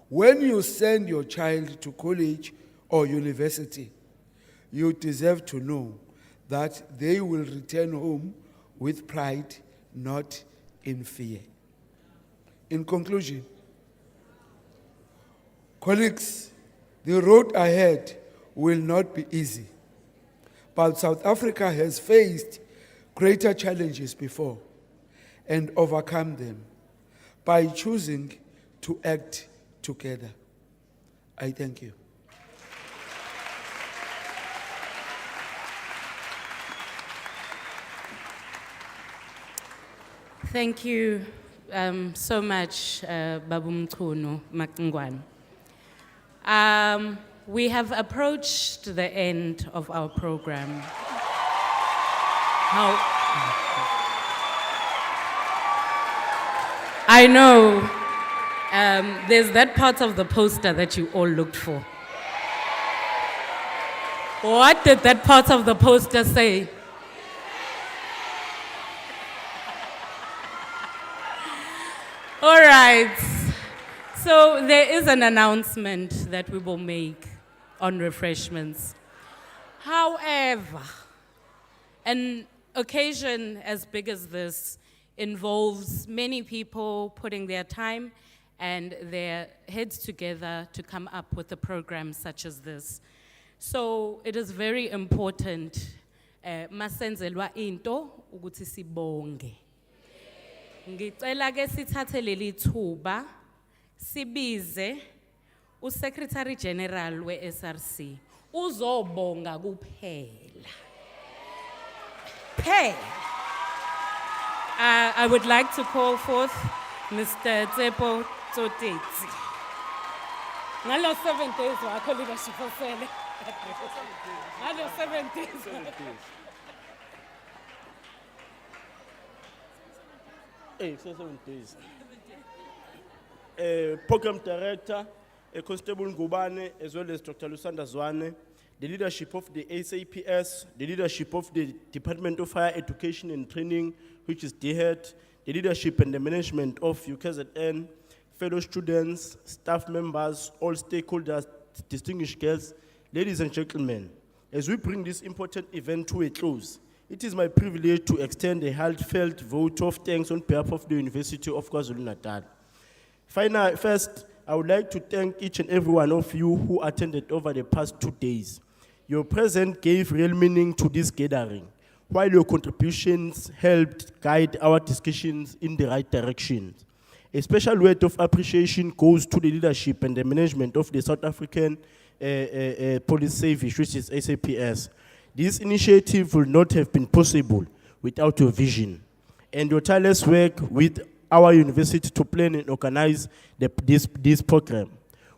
when you send your child to college or university, you deserve to know that they will return home with pride, not in fear. In conclusion, colleagues, the road ahead will not be easy, but South Africa has faced greater challenges before and overcome them by choosing to act together. I thank you. Thank you so much, Babu Mchunu Makngwan. We have approached the end of our program. I know there's that part of the poster that you all looked for. What did that part of the poster say? All right, so there is an announcement that we will make on refreshments. However, an occasion as big as this involves many people putting their time and their heads together to come up with a program such as this. So it is very important, masenzelwa into ukuthi sibonge. Ngicela ke sithathe leli thuba sibize uSecretary General weSRC uzobonga kuphela. I would like to call forth Mr. Tsepo Tsotetsi. Ngalo 7 days wakho leadership osele. Ngalo 7 days. Hey, so 7 days. Program Director, Constable Ngubane, as well as Dr. Lusanda Zwane, the leadership of the SAPS, the leadership of the Department of Higher Education and Training, which is DHET, the leadership and the management of UKZN, fellow students, staff members, all stakeholders, distinguished guests, ladies and gentlemen, as we bring this important event to a close, it is my privilege to extend a heartfelt vote of thanks on behalf of the University of KwaZulu-Natal. First, I would like to thank each and every one of you who attended over the past 2 days. Your presence gave real meaning to this gathering, while your contributions helped guide our discussions in the right direction. A special word of appreciation goes to the leadership and the management of the South African Police Service, which is SAPS. This initiative would not have been possible without your vision and your tireless work with our university to plan and organize this program.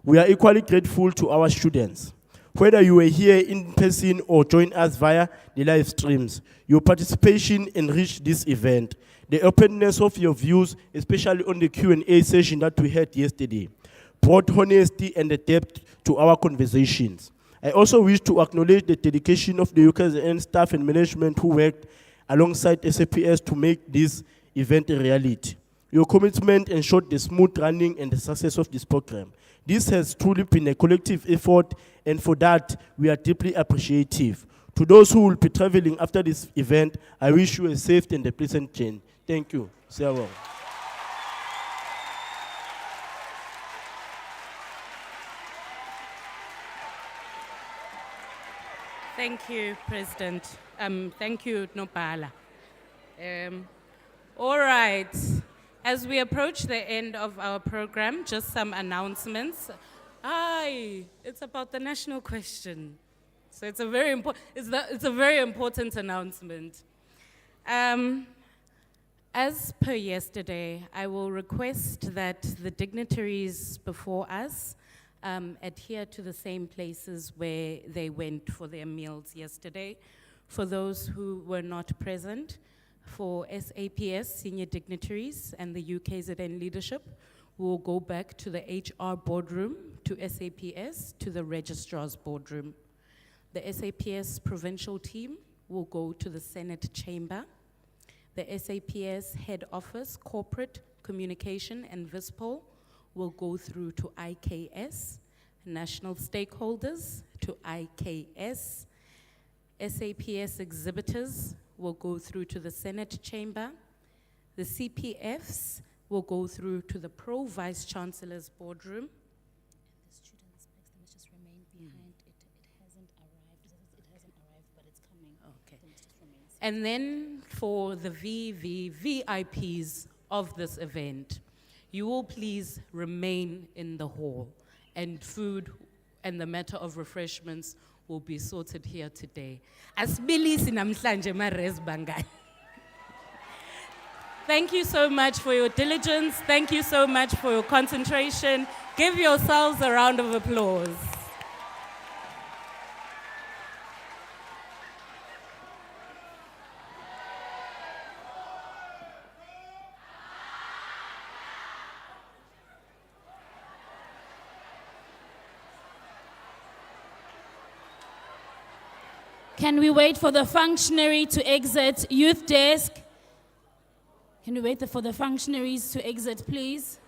We are equally grateful to our students. Whether you were here in person or joined us via the live streams, your participation enriched this event. The openness of your views, especially on the Q&A session that we had yesterday, brought honesty and the depth to our conversations. I also wish to acknowledge the dedication of the UKZN staff and management who worked alongside SAPS to make this event a reality. Your commitment ensured the smooth running and the success of this program. This has truly been a collective effort, and for that, we are deeply appreciative. To those who will be traveling after this event, I wish you a safe and a pleasant journey. Thank you. Sarah. Thank you, President. Thank you, Nopala. All right. As we approach the end of our program, just some announcements. It's about the national question. So it's a very important announcement. As per yesterday, I will request that the dignitaries before us adhere to the same places where they went for their meals yesterday. For those who were not present, for SAPS senior dignitaries and the UKZN leadership, we will go back to the HR boardroom, to SAPS, to the registrar's boardroom. The SAPS provincial team will go to the Senate chamber. The SAPS head office, corporate communication and VISPOL will go through to IKS, national stakeholders to IKS, SAPS exhibitors will go through to the Senate chamber, the CPFs will go through to the Pro-Vice Chancellor's boardroom. The students, let them just remain behind. It hasn't arrived, but it's coming. Okay. Let them just remain. And then for the VVIPs of this event, you will please remain in the hall, and food and the matter of refreshments will be sorted here today. Asbilisi namhlanje ma-res bangani. Thank you so much for your diligence. Thank you so much for your concentration. Give yourselves a round of applause. Can we wait for the functionary to exit? Youth desk. Can we wait for the functionaries to exit, please?